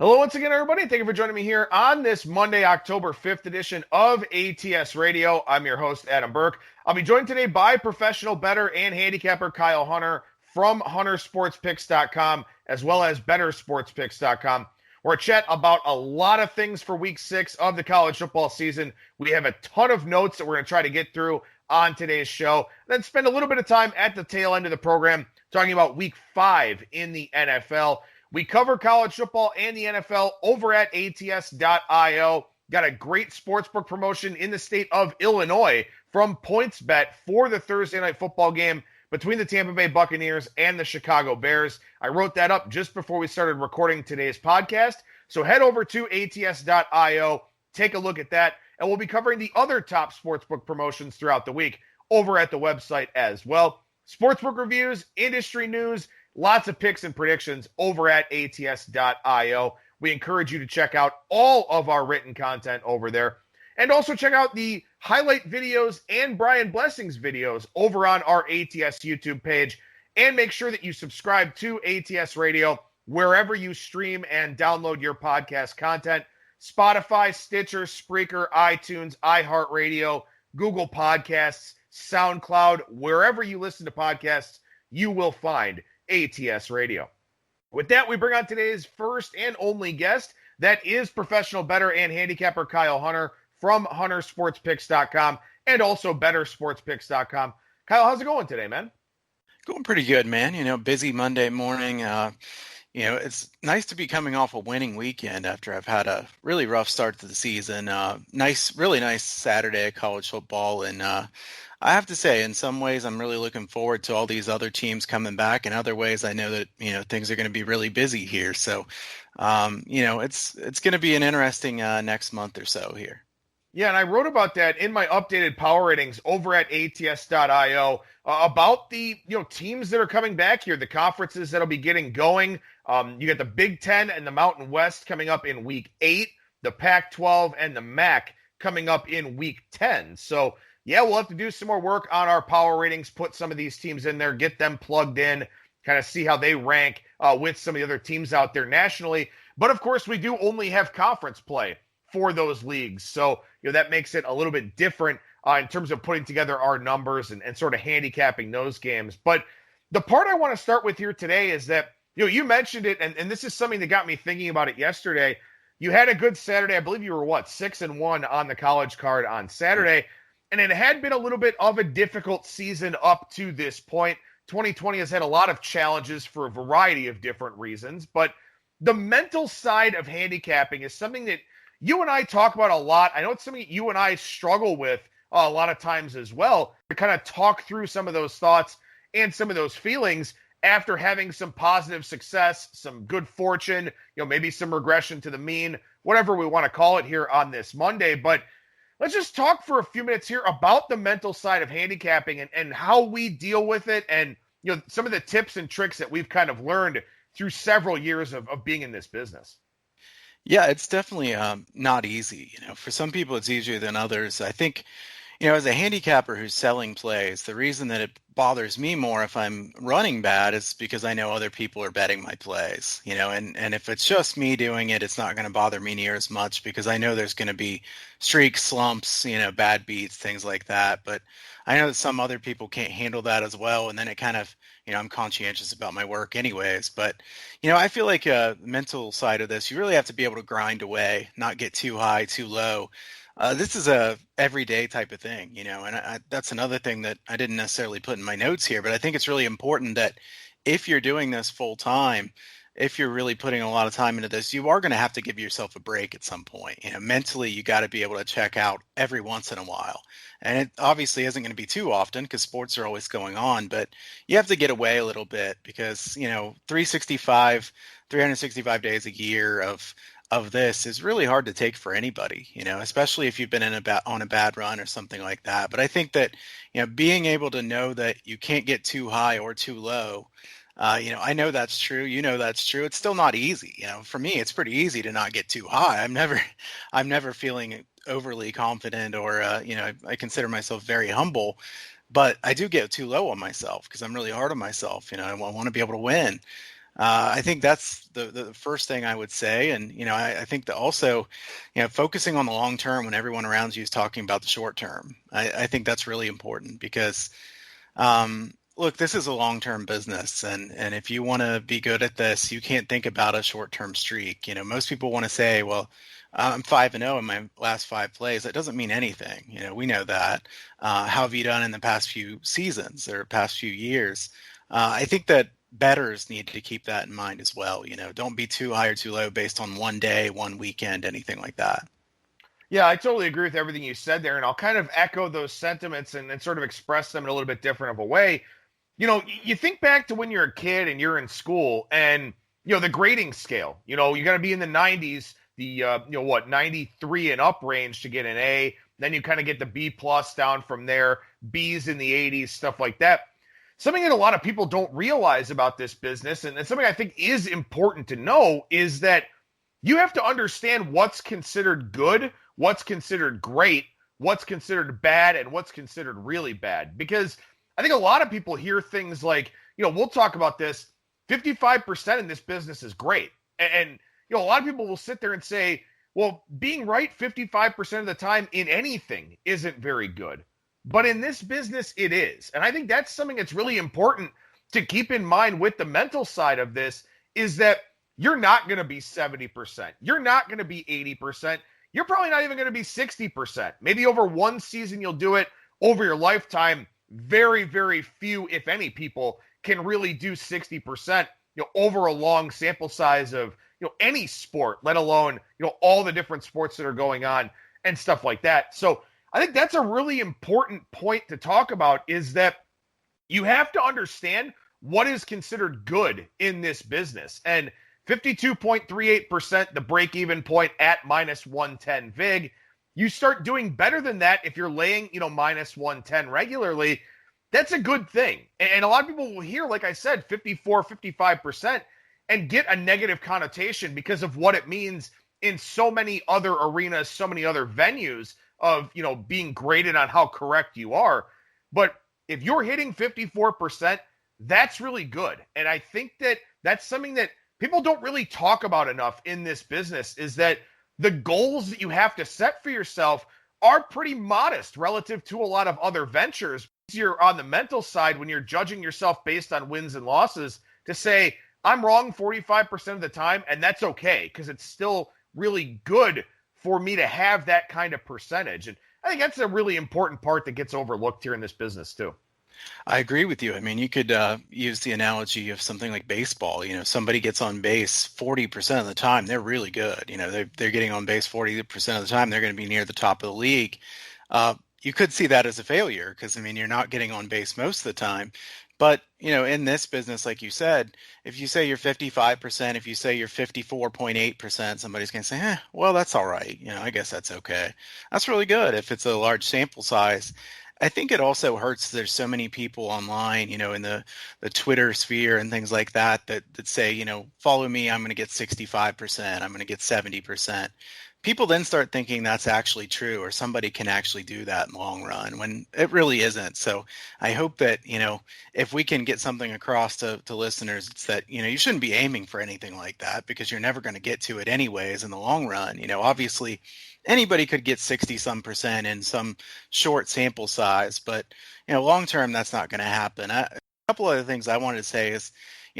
Hello once again, everybody. Thank you for joining me here on this Monday, October 5th edition of ATS Radio. I'm your host, Adam Burke. I'll be joined today by professional bettor and handicapper Kyle Hunter from huntersportspicks.com as well as bettorsportspicks.com. We're to chat about a lot of things for week 6 of the college football season. We have a ton of notes that we're going to try to get through on today's show. Then spend a little bit of time at the tail end of the program talking about week 5 in the NFL. We cover college football and the NFL over at ATS.io. Got a great sportsbook promotion in the state of Illinois from PointsBet for the Thursday night football game between the Tampa Bay Buccaneers and the Chicago Bears. I wrote that up just before we started recording today's podcast. So head over to ATS.io, take a look at that, and we'll be covering the other top sportsbook promotions throughout the week over at the website as well. Sportsbook reviews, industry news, lots of picks and predictions over at ATS.io. We encourage you to check out all of our written content over there. And also check out the highlight videos and Brian Blessing's videos over on our ATS YouTube page. And make sure that you subscribe to ATS Radio wherever you stream and download your podcast content. Spotify, Stitcher, Spreaker, iTunes, iHeartRadio, Google Podcasts, SoundCloud, wherever you listen to podcasts, you will find ATS Radio. With that, we bring on today's first and only guest. That is professional bettor and handicapper Kyle Hunter from huntersportspicks.com and also bettorsportspicks.com. Kyle, how's it going today, man? Going pretty good, man. Busy Monday morning. It's nice to be coming off a winning weekend after I've had a really rough start to the season. Really nice Saturday of college football. And I have to say, in some ways, I'm really looking forward to all these other teams coming back. In other ways, I know that, things are going to be really busy here. So, it's going to be an interesting next month or so here. Yeah, and I wrote about that in my updated power ratings over at ATS.io about the teams that are coming back here, the conferences that'll be getting going. You got the Big Ten and the Mountain West coming up in week 8, the Pac-12 and the MAC coming up in week 10. So, yeah, we'll have to do some more work on our power ratings, put some of these teams in there, get them plugged in, kind of see how they rank with some of the other teams out there nationally. But, of course, we do only have conference play for those leagues. So, that makes it a little bit different in terms of putting together our numbers and sort of handicapping those games. But the part I want to start with here today is that, you mentioned it, and this is something that got me thinking about it yesterday. You had a good Saturday. I believe you were, 6-1 on the college card on Saturday. And it had been a little bit of a difficult season up to this point. 2020 has had a lot of challenges for a variety of different reasons. But the mental side of handicapping is something that you and I talk about a lot. I know it's something you and I struggle with a lot of times as well, to kind of talk through some of those thoughts and some of those feelings after having some positive success, some good fortune, maybe some regression to the mean, whatever we want to call it here on this Monday. But let's just talk for a few minutes here about the mental side of handicapping and how we deal with it and, some of the tips and tricks that we've kind of learned through several years of being in this business. Yeah, it's definitely not easy. For some people, it's easier than others. I think, as a handicapper who's selling plays, the reason that it bothers me more if I'm running bad is because I know other people are betting my plays, and if it's just me doing it, it's not going to bother me near as much because I know there's going to be streaks, slumps, bad beats, things like that. But I know that some other people can't handle that as well. And then it kind of, I'm conscientious about my work anyways. But, I feel like a mental side of this, you really have to be able to grind away, not get too high, too low. This is a everyday type of thing, and that's another thing that I didn't necessarily put in my notes here, but I think it's really important that if you're doing this full time, if you're really putting a lot of time into this, you are going to have to give yourself a break at some point. Mentally, you got to be able to check out every once in a while. And it obviously isn't going to be too often because sports are always going on, but you have to get away a little bit because, 365 days a year of this is really hard to take for anybody, especially if you've been on a bad run or something like that. But I think that, being able to know that you can't get too high or too low, I know that's true. That's true. It's still not easy. For me, it's pretty easy to not get too high. I'm never feeling overly confident or, I consider myself very humble, but I do get too low on myself because I'm really hard on myself. I want to be able to win. I think that's the first thing I would say. And, I think that also, focusing on the long term when everyone around you is talking about the short term, I think that's really important because, look, this is a long-term business. And if you want to be good at this, you can't think about a short-term streak. Most people want to say, well, I'm 5-0 in my last 5 plays. That doesn't mean anything. We know that. How have you done in the past few seasons or past few years? I think that bettors need to keep that in mind as well. Don't be too high or too low based on one day, one weekend, anything like that. Yeah, I totally agree with everything you said there, and I'll kind of echo those sentiments and sort of express them in a little bit different of a way. You think back to when you're a kid and you're in school, and the grading scale. You got to be in the 90s, the 93 and up range to get an A. Then you kind of get the B plus down from there, B's in the 80s, stuff like that. Something that a lot of people don't realize about this business, and something I think is important to know, is that you have to understand what's considered good, what's considered great, what's considered bad, and what's considered really bad. Because I think a lot of people hear things like, we'll talk about this, 55% in this business is great. And a lot of people will sit there and say, well, being right 55% of the time in anything isn't very good. But in this business, it is. And I think that's something that's really important to keep in mind with the mental side of this, is that you're not going to be 70%. You're not going to be 80%. You're probably not even going to be 60%. Maybe over one season, you'll do it. Over your lifetime, very, very few, if any, people can really do 60%, over a long sample size of, any sport, let alone, all the different sports that are going on and stuff like that. So I think that's a really important point to talk about, is that you have to understand what is considered good in this business. And 52.38%, the break-even point at minus 110 VIG. You start doing better than that if you're laying, minus 110 regularly. That's a good thing. And a lot of people will hear, like I said, 54, 55% and get a negative connotation because of what it means in so many other arenas, so many other venues of, being graded on how correct you are. But if you're hitting 54%, that's really good. And I think that that's something that people don't really talk about enough in this business, is that the goals that you have to set for yourself are pretty modest relative to a lot of other ventures. You're on the mental side when you're judging yourself based on wins and losses to say, I'm wrong 45% of the time, and that's okay, because it's still really good for me to have that kind of percentage. And I think that's a really important part that gets overlooked here in this business too. I agree with you. I mean, you could use the analogy of something like baseball. Somebody gets on base 40% of the time, they're really good. They're getting on base 40% of the time, they're going to be near the top of the league. You could see that as a failure because, you're not getting on base most of the time. But, in this business, like you said, if you say you're 55%, if you say you're 54.8%, somebody's going to say, well, that's all right. I guess that's okay. That's really good if it's a large sample size. I think it also hurts. There's so many people online, in the Twitter sphere and things like that say, follow me, I'm going to get 65%, I'm going to get 70%. People then start thinking that's actually true, or somebody can actually do that in the long run, when it really isn't. So I hope that, if we can get something across to listeners, it's that, you shouldn't be aiming for anything like that, because you're never going to get to it anyways in the long run. Obviously anybody could get 60% in some short sample size, but, long term, that's not going to happen. A couple other things I wanted to say is,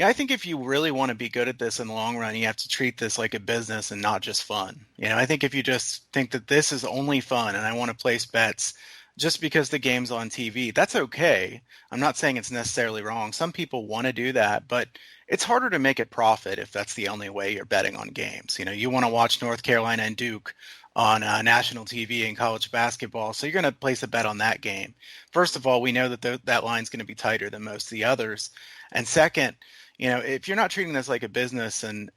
I think if you really want to be good at this in the long run, you have to treat this like a business and not just fun. I think if you just think that this is only fun and I want to place bets just because the game's on TV, that's okay. I'm not saying it's necessarily wrong. Some people want to do that, but it's harder to make it profit if that's the only way you're betting on games. You want to watch North Carolina and Duke on national TV in college basketball, so you're going to place a bet on that game. First of all, we know that that line's going to be tighter than most of the others. And second, if you're not treating this like a business and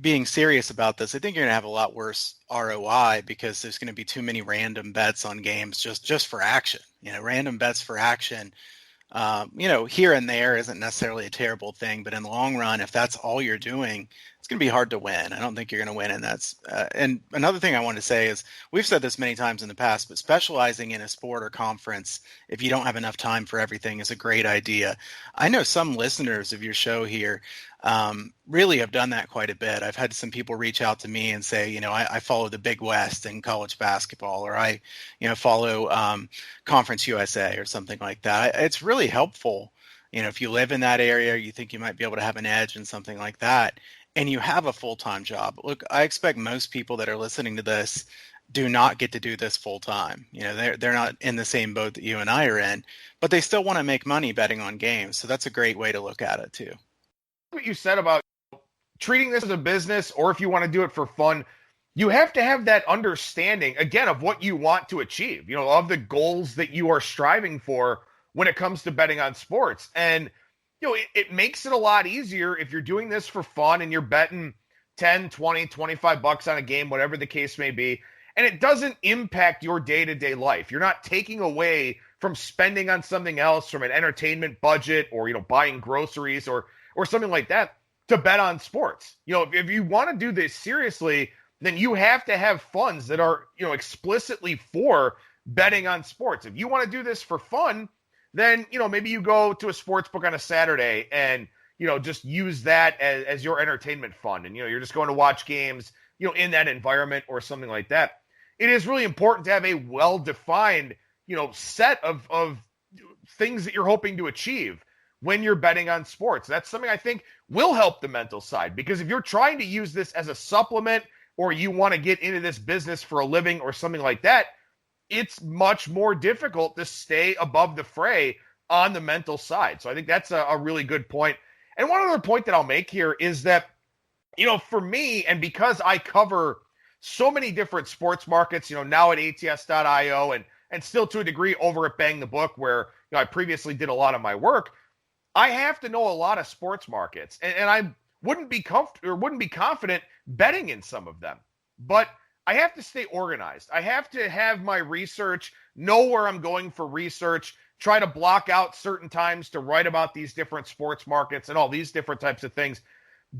being serious about this, I think you're going to have a lot worse ROI, because there's going to be too many random bets on games just for action. Random bets for action, here and there isn't necessarily a terrible thing, but in the long run, if that's all you're doing, it's going to be hard to win. I don't think you're going to win. And and another thing I want to say is we've said this many times in the past, but specializing in a sport or conference, if you don't have enough time for everything, is a great idea. I know some listeners of your show here really have done that quite a bit. I've had some people reach out to me and say, I follow the Big West in college basketball, or I, follow Conference USA or something like that. It's really helpful. If you live in that area, you think you might be able to have an edge in something like that, and you have a full-time job. Look, I expect most people that are listening to this do not get to do this full-time. They're not in the same boat that you and I are in, but they still want to make money betting on games. So that's a great way to look at it too. What you said about treating this as a business, or if you want to do it for fun, you have to have that understanding, again, of what you want to achieve, of the goals that you are striving for when it comes to betting on sports. And, it makes it a lot easier if you're doing this for fun and you're betting 10, 20, 25 bucks on a game, whatever the case may be. And it doesn't impact your day-to-day life. You're not taking away from spending on something else, from an entertainment budget, or, buying groceries or something like that to bet on sports. If you want to do this seriously, then you have to have funds that are, explicitly for betting on sports. If you want to do this for fun, then, maybe you go to a sports book on a Saturday and, just use that as your entertainment fund. And, you're just going to watch games, in that environment or something like that. It is really important to have a well-defined, set of things that you're hoping to achieve when you're betting on sports. That's something I think will help the mental side, because if you're trying to use this as a supplement, or you want to get into this business for a living or something like that, it's much more difficult to stay above the fray on the mental side. So I think that's a really good point. And one other point that I'll make here is that, for me, and because I cover so many different sports markets, now at ATS.io and still to a degree over at Bang the Book, where I previously did a lot of my work, I have to know a lot of sports markets, and I wouldn't be confident betting in some of them. But I have to stay organized. I have to have my research, know where I'm going for research, try to block out certain times to write about these different sports markets and all these different types of things.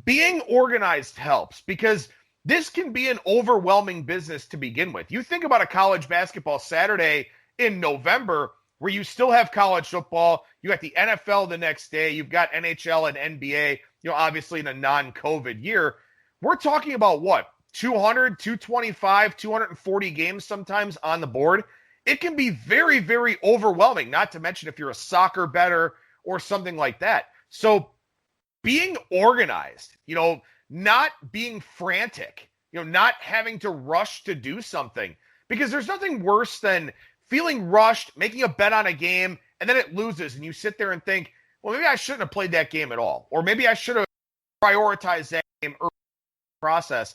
Being organized helps, because this can be an overwhelming business to begin with. You think about a college basketball Saturday in November, where you still have college football, you got the NFL the next day, you've got NHL and NBA, obviously in a non-COVID year. We're talking about what? 200, 225, 240 games sometimes on the board. It can be very, very overwhelming, not to mention if you're a soccer bettor or something like that. So being organized, not being frantic, not having to rush to do something, because there's nothing worse than feeling rushed, making a bet on a game, and then it loses, and you sit there and think, well, maybe I shouldn't have played that game at all, or maybe I should have prioritized that game early in the process.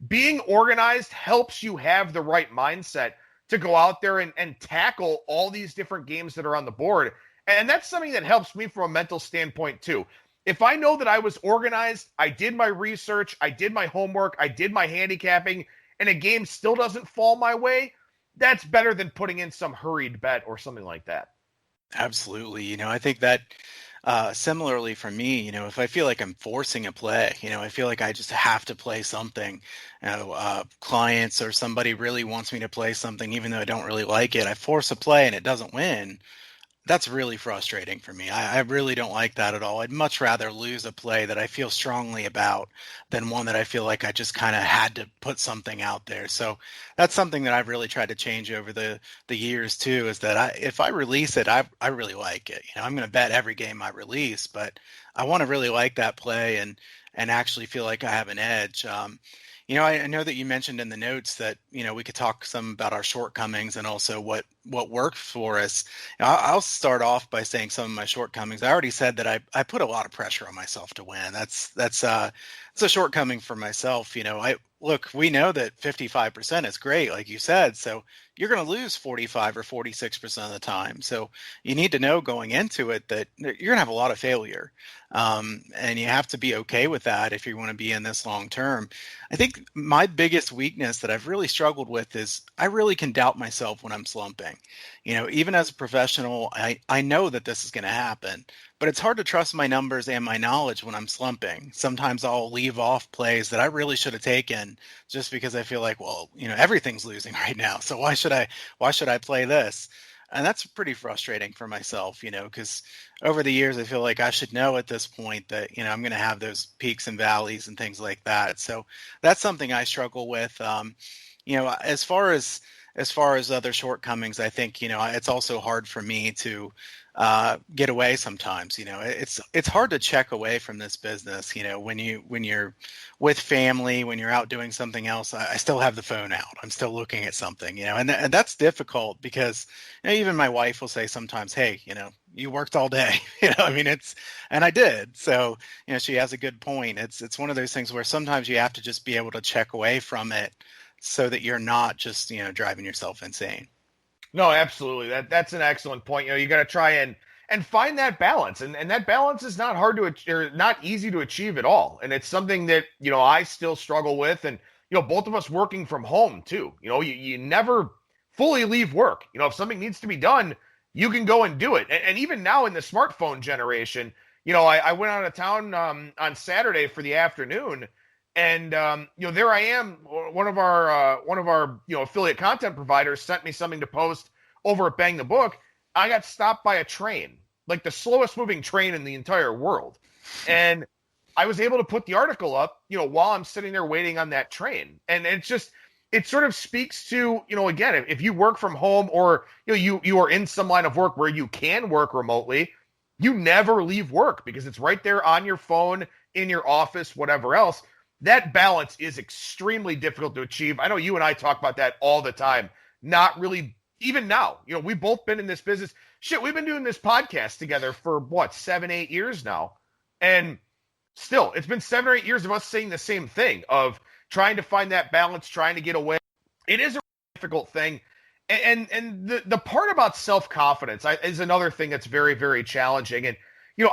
Being organized helps you have the right mindset to go out there and tackle all these different games that are on the board. And that's something that helps me from a mental standpoint too. If I know that I was organized, I did my research, I did my homework, I did my handicapping, and a game still doesn't fall my way, that's better than putting in some hurried bet or something like that. Absolutely. I think that similarly for me, if I feel like I'm forcing a play, I feel like I just have to play something, clients or somebody really wants me to play something, even though I don't really like it, I force a play and it doesn't win. That's really frustrating for me. I really don't like that at all. I'd much rather lose a play that I feel strongly about than one that I feel like I just kind of had to put something out there. So that's something that I've really tried to change over the years too, is that if I release it, I really like it. I'm going to bet every game I release, but I want to really like that play and actually feel like I have an edge. I know that you mentioned in the notes that, we could talk some about our shortcomings and also what worked for us. I'll start off by saying some of my shortcomings. I already said that I put a lot of pressure on myself to win. That's a shortcoming for myself. Look, we know that 55% is great, like you said. So you're going to lose 45 or 46% of the time. So you need to know going into it that you're going to have a lot of failure. And you have to be okay with that if you want to be in this long term. I think my biggest weakness that I've really struggled with is I really can doubt myself when I'm slumping. Even as a professional, I know that this is going to happen, but it's hard to trust my numbers and my knowledge when I'm slumping. Sometimes I'll leave off plays that I really should have taken just because I feel like, well, everything's losing right now. So why should I play this? And that's pretty frustrating for myself, because over the years, I feel like I should know at this point that, I'm going to have those peaks and valleys and things like that. So that's something I struggle with. As far as other shortcomings, I think, it's also hard for me to get away sometimes. It's hard to check away from this business. When you're with family, when you're out doing something else, I still have the phone out. I'm still looking at something, and that's difficult because even my wife will say sometimes, hey, you worked all day, and I did. So, she has a good point. It's one of those things where sometimes you have to just be able to check away from it so that you're not just, driving yourself insane. No, absolutely. That's an excellent point. You got to try and find that balance, and that balance is not hard to or not easy to achieve at all. And it's something that I still struggle with, and both of us working from home too. You never fully leave work. If something needs to be done, you can go and do it. And even now in the smartphone generation, I went out of town on Saturday for the afternoon. And there I am. One of our affiliate content providers sent me something to post over at Bang the Book. I got stopped by a train, like the slowest moving train in the entire world, and I was able to put the article up, while I'm sitting there waiting on that train. And it sort of speaks to, again, if you work from home or you are in some line of work where you can work remotely, you never leave work because it's right there on your phone, in your office, whatever else. That balance is extremely difficult to achieve. I know you and I talk about that all the time. Not really, even now. We've both been in this business. Shit, we've been doing this podcast together for 7-8 years now. And still, it's been 7 or 8 years of us saying the same thing, of trying to find that balance, trying to get away. It is a difficult thing. And the part about self-confidence is another thing that's very, very challenging. And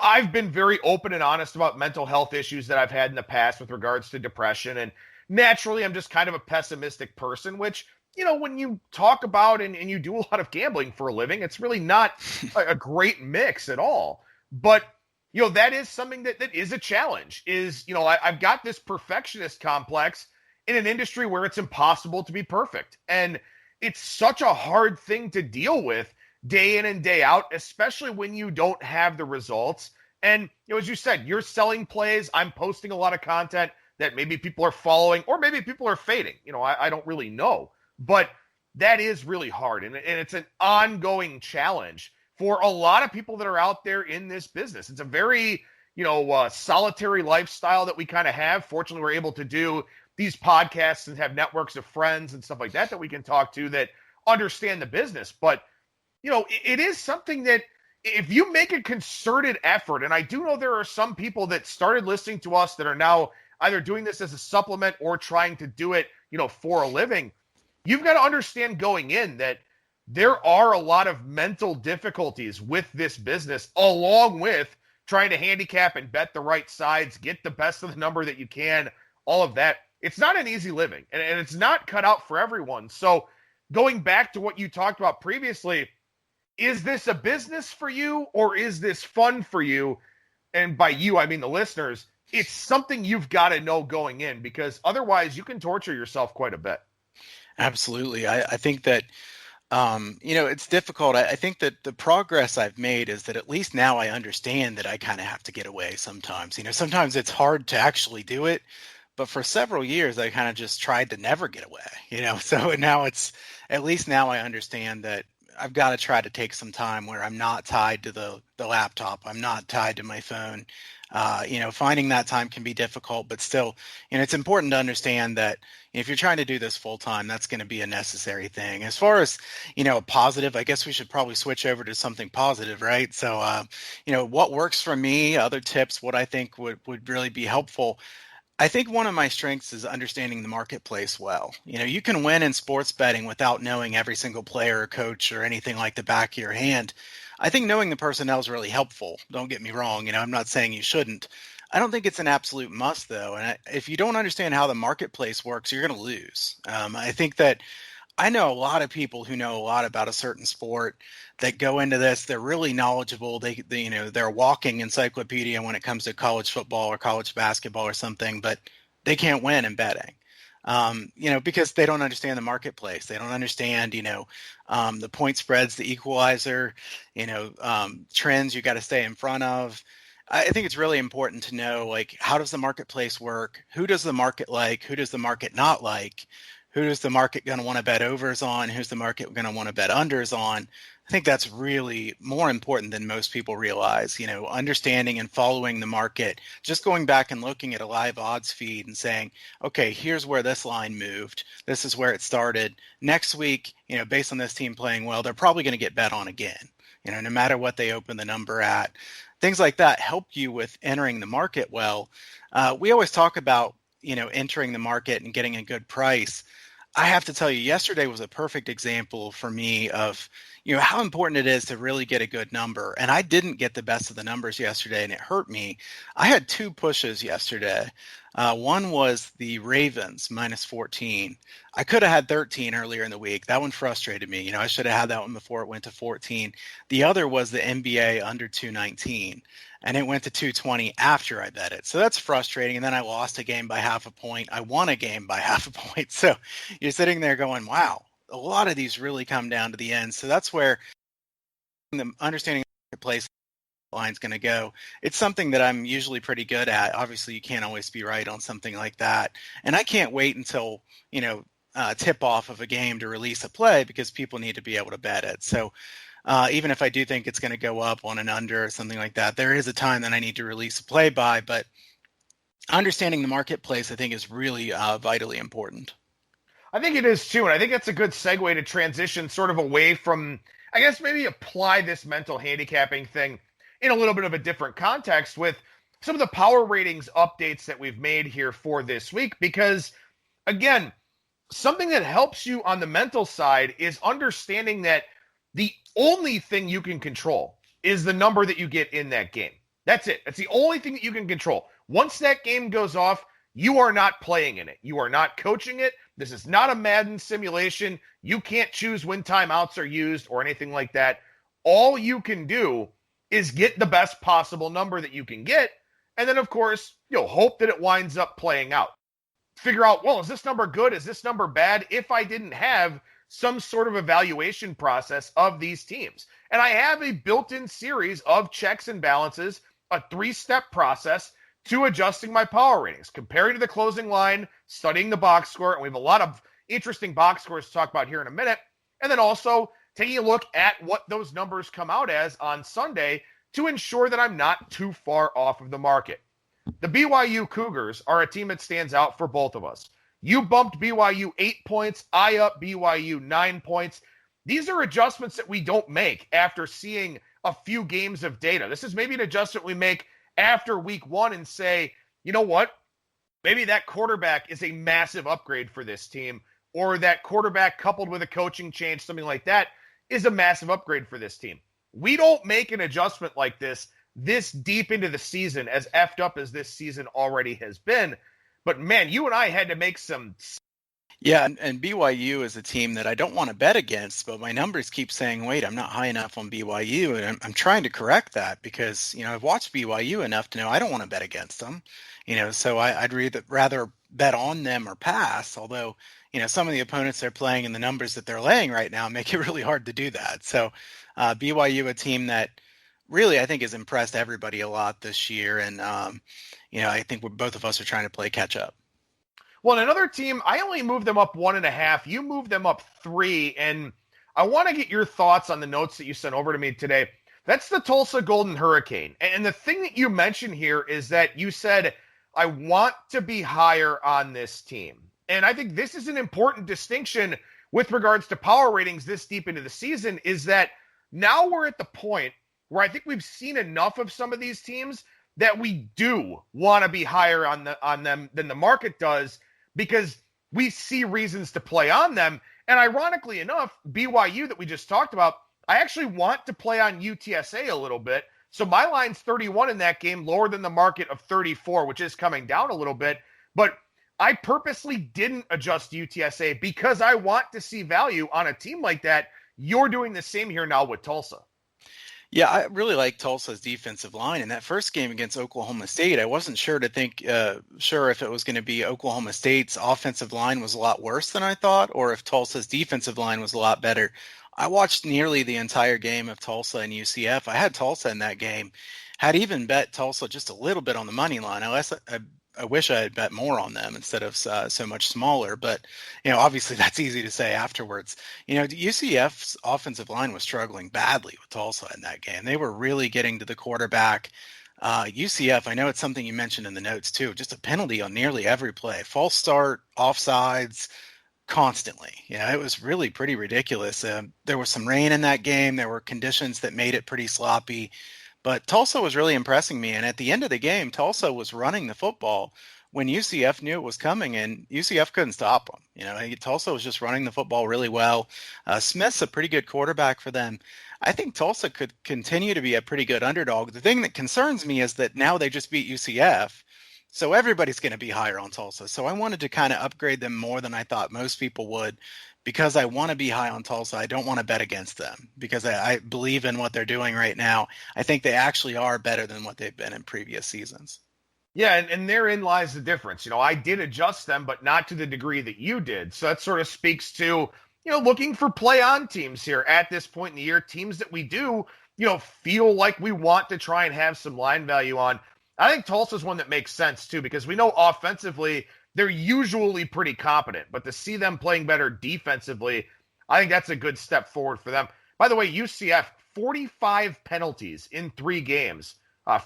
I've been very open and honest about mental health issues that I've had in the past with regards to depression. And naturally, I'm just kind of a pessimistic person, which, when you talk about and you do a lot of gambling for a living, it's really not a great mix at all. But, that is something that is a challenge is, I've got this perfectionist complex in an industry where it's impossible to be perfect. And it's such a hard thing to deal with day in and day out, especially when you don't have the results. And, as you said, you're selling plays. I'm posting a lot of content that maybe people are following or maybe people are fading. I don't really know. But that is really hard. And it's an ongoing challenge for a lot of people that are out there in this business. It's a very, solitary lifestyle that we kind of have. Fortunately, we're able to do these podcasts and have networks of friends and stuff like that we can talk to that understand the business. But it is something that if you make a concerted effort, and I do know there are some people that started listening to us that are now either doing this as a supplement or trying to do it, for a living, you've got to understand going in that there are a lot of mental difficulties with this business, along with trying to handicap and bet the right sides, get the best of the number that you can, all of that. It's not an easy living, and it's not cut out for everyone. So going back to what you talked about previously, is this a business for you or is this fun for you? And by you, I mean the listeners. It's something you've got to know going in, because otherwise you can torture yourself quite a bit. Absolutely. I think that, it's difficult. I think that the progress I've made is that at least now I understand that I kind of have to get away sometimes. Sometimes it's hard to actually do it. But for several years, I kind of just tried to never get away, So now at least now I understand that I've got to try to take some time where I'm not tied to the laptop. I'm not tied to my phone. Finding that time can be difficult, but still, it's important to understand that if you're trying to do this full time, that's going to be a necessary thing. As far as, positive, I guess we should probably switch over to something positive, right? So, what works for me, other tips, what I think would really be helpful. I think one of my strengths is understanding the marketplace well. You can win in sports betting without knowing every single player or coach or anything like the back of your hand. I think knowing the personnel is really helpful. Don't get me wrong. I'm not saying you shouldn't. I don't think it's an absolute must, though. And if you don't understand how the marketplace works, you're going to lose. I think that I know a lot of people who know a lot about a certain sport that go into this. They're really knowledgeable. They're a walking encyclopedia when it comes to college football or college basketball or something, but they can't win in betting. Because they don't understand the marketplace. They don't understand, the point spreads, the equalizer, trends you got to stay in front of. I think it's really important to know, like, how does the marketplace work? Who does the market like? Who does the market not like? Who is the market going to want to bet overs on? Who's the market going to want to bet unders on? I think that's really more important than most people realize, understanding and following the market, just going back and looking at a live odds feed and saying, okay, here's where this line moved. This is where it started. Next week, based on this team playing well, they're probably going to get bet on again, no matter what they open the number at. Things like that help you with entering the market well. We always talk about, entering the market and getting a good price. I have to tell you, yesterday was a perfect example for me of, how important it is to really get a good number. And I didn't get the best of the numbers yesterday, and it hurt me. I had two pushes yesterday. One was the Ravens -14. I could have had 13 earlier in the week. That one frustrated me. I should have had that one before it went to 14. The other was the NBA under 219. And it went to 220 after I bet it. So that's frustrating. And then I lost a game by half a point. I won a game by half a point. So you're sitting there going, wow, a lot of these really come down to the end. So that's where the understanding of the marketplace line's going to go. It's something that I'm usually pretty good at. Obviously, you can't always be right on something like that. And I can't wait until, tip off of a game to release a play because people need to be able to bet it. So even if I do think it's going to go up on an under or something like that, there is a time that I need to release a play by. But understanding the marketplace, I think, is really vitally important. I think it is too. And I think that's a good segue to transition sort of away from, I guess, maybe apply this mental handicapping thing in a little bit of a different context with some of the power ratings updates that we've made here for this week. Because, again, something that helps you on the mental side is understanding that the only thing you can control is the number that you get in that game. That's it. That's the only thing that you can control. Once that game goes off, you are not playing in it. You are not coaching it. This is not a Madden simulation. You can't choose when timeouts are used or anything like that. All you can do is get the best possible number that you can get. And then, of course, you'll hope that it winds up playing out. Figure out, well, is this number good? Is this number bad? If I didn't have some sort of evaluation process of these teams. And I have a built-in series of checks and balances, a 3-step process to adjusting my power ratings, comparing to the closing line, studying the box score, and we have a lot of interesting box scores to talk about here in a minute, and then also taking a look at what those numbers come out as on Sunday to ensure that I'm not too far off of the market. The Byu Cougars are a team that stands out for both of us. You bumped BYU 8 points. I up BYU 9 points. These are adjustments that we don't make after seeing a few games of data. This is maybe an adjustment we make after week one and say, you know what? Maybe that quarterback is a massive upgrade for this team, or that quarterback coupled with a coaching change, something like that, is a massive upgrade for this team. We don't make an adjustment like this deep into the season, as effed up as this season already has been. But, man, you and I had to make some. Yeah, and BYU is a team that I don't want to bet against, but my numbers keep saying, wait, I'm not high enough on BYU. And I'm trying to correct that because, I've watched BYU enough to know I don't want to bet against them. So I'd rather bet on them or pass, although, some of the opponents they're playing and the numbers that they're laying right now make it really hard to do that. So BYU, a team that really, I think, has impressed everybody a lot this year. And, I think both of us are trying to play catch up. Well, in another team, I only moved them up 1.5. You moved them up 3. And I want to get your thoughts on the notes that you sent over to me today. That's the Tulsa Golden Hurricane. And the thing that you mentioned here is that you said, I want to be higher on this team. And I think this is an important distinction with regards to power ratings this deep into the season, is that now we're at the point where I think we've seen enough of some of these teams that we do want to be higher on them than the market does, because we see reasons to play on them. And ironically enough, BYU that we just talked about, I actually want to play on UTSA a little bit. So my line's 31 in that game, lower than the market of 34, which is coming down a little bit. But I purposely didn't adjust UTSA because I want to see value on a team like that. You're doing the same here now with Tulsa. Yeah, I really like Tulsa's defensive line. In that first game against Oklahoma State, I wasn't sure if it was going to be Oklahoma State's offensive line was a lot worse than I thought, or if Tulsa's defensive line was a lot better. I watched nearly the entire game of Tulsa and UCF. I had Tulsa in that game. Had even bet Tulsa just a little bit on the money line. I wish I had bet more on them instead of so much smaller. But, obviously that's easy to say afterwards. UCF's offensive line was struggling badly with Tulsa in that game. They were really getting to the quarterback. UCF, I know it's something you mentioned in the notes too, just a penalty on nearly every play. False start, offsides, constantly. It was really pretty ridiculous. There was some rain in that game. There were conditions that made it pretty sloppy. But Tulsa was really impressing me. And at the end of the game, Tulsa was running the football when UCF knew it was coming, and UCF couldn't stop them. Tulsa was just running the football really well. Smith's a pretty good quarterback for them. I think Tulsa could continue to be a pretty good underdog. The thing that concerns me is that now they just beat UCF, so everybody's going to be higher on Tulsa. So I wanted to kind of upgrade them more than I thought most people would, because I want to be high on Tulsa. I don't want to bet against them because I believe in what they're doing right now. I think they actually are better than what they've been in previous seasons. Yeah, and therein lies the difference. I did adjust them, but not to the degree that you did. So that sort of speaks to, looking for play-on teams here at this point in the year, teams that we do, feel like we want to try and have some line value on. I think Tulsa's one that makes sense, too, because we know offensively they're usually pretty competent, but to see them playing better defensively, I think that's a good step forward for them. By the way, UCF, 45 penalties in 3 games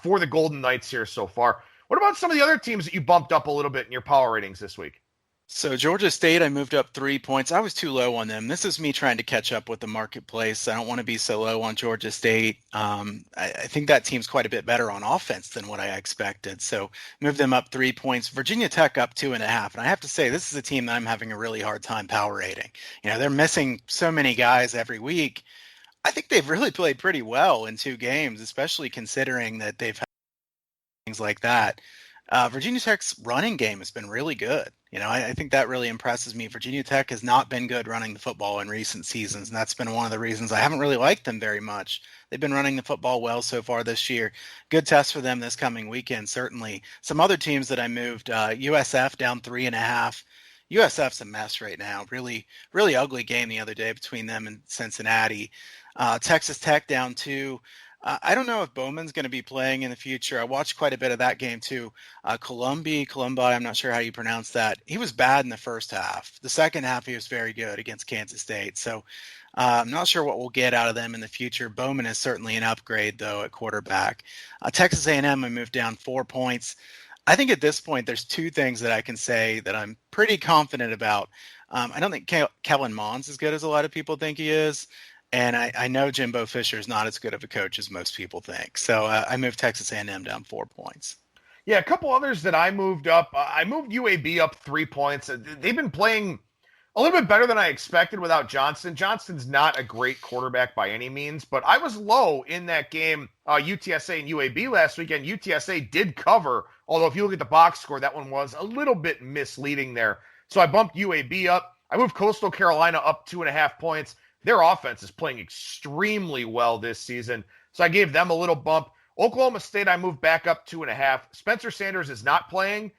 for the Golden Knights here so far. What about some of the other teams that you bumped up a little bit in your power ratings this week? So Georgia State, I moved up 3 points. I was too low on them. This is me trying to catch up with the marketplace. I don't want to be so low on Georgia State. I think that team's quite a bit better on offense than what I expected. So moved them up 3 points. Virginia Tech up 2.5. And I have to say, this is a team that I'm having a really hard time power rating. They're missing so many guys every week. I think they've really played pretty well in 2 games, especially considering that they've had things like that. Virginia Tech's running game has been really good. I think that really impresses me. Virginia Tech has not been good running the football in recent seasons, and that's been one of the reasons I haven't really liked them very much. They've been running the football well so far this year. Good test for them this coming weekend, certainly. Some other teams that I moved, USF down 3.5. USF's a mess right now. Really, really ugly game the other day between them and Cincinnati. Texas Tech down 2. I don't know if Bowman's going to be playing in the future. I watched quite a bit of that game too. Columbi, I'm not sure how you pronounce that. He was bad in the first half. The second half, he was very good against Kansas State. So I'm not sure what we'll get out of them in the future. Bowman is certainly an upgrade, though, at quarterback. Texas A&M, I moved down 4 points. I think at this point, there's 2 things that I can say that I'm pretty confident about. I don't think Kellen Mond's as good as a lot of people think he is. And I know Jimbo Fisher is not as good of a coach as most people think. So I moved Texas A&M down 4 points. Yeah, a couple others that I moved up. I moved UAB up 3 points. They've been playing a little bit better than I expected without Johnston. Johnston's not a great quarterback by any means, but I was low in that game, UTSA and UAB last weekend. UTSA did cover, although if you look at the box score, that one was a little bit misleading there. So I bumped UAB up. I moved Coastal Carolina up 2.5 points. Their offense is playing extremely well this season, so I gave them a little bump. Oklahoma State, I moved back up 2.5. Spencer Sanders is not playing.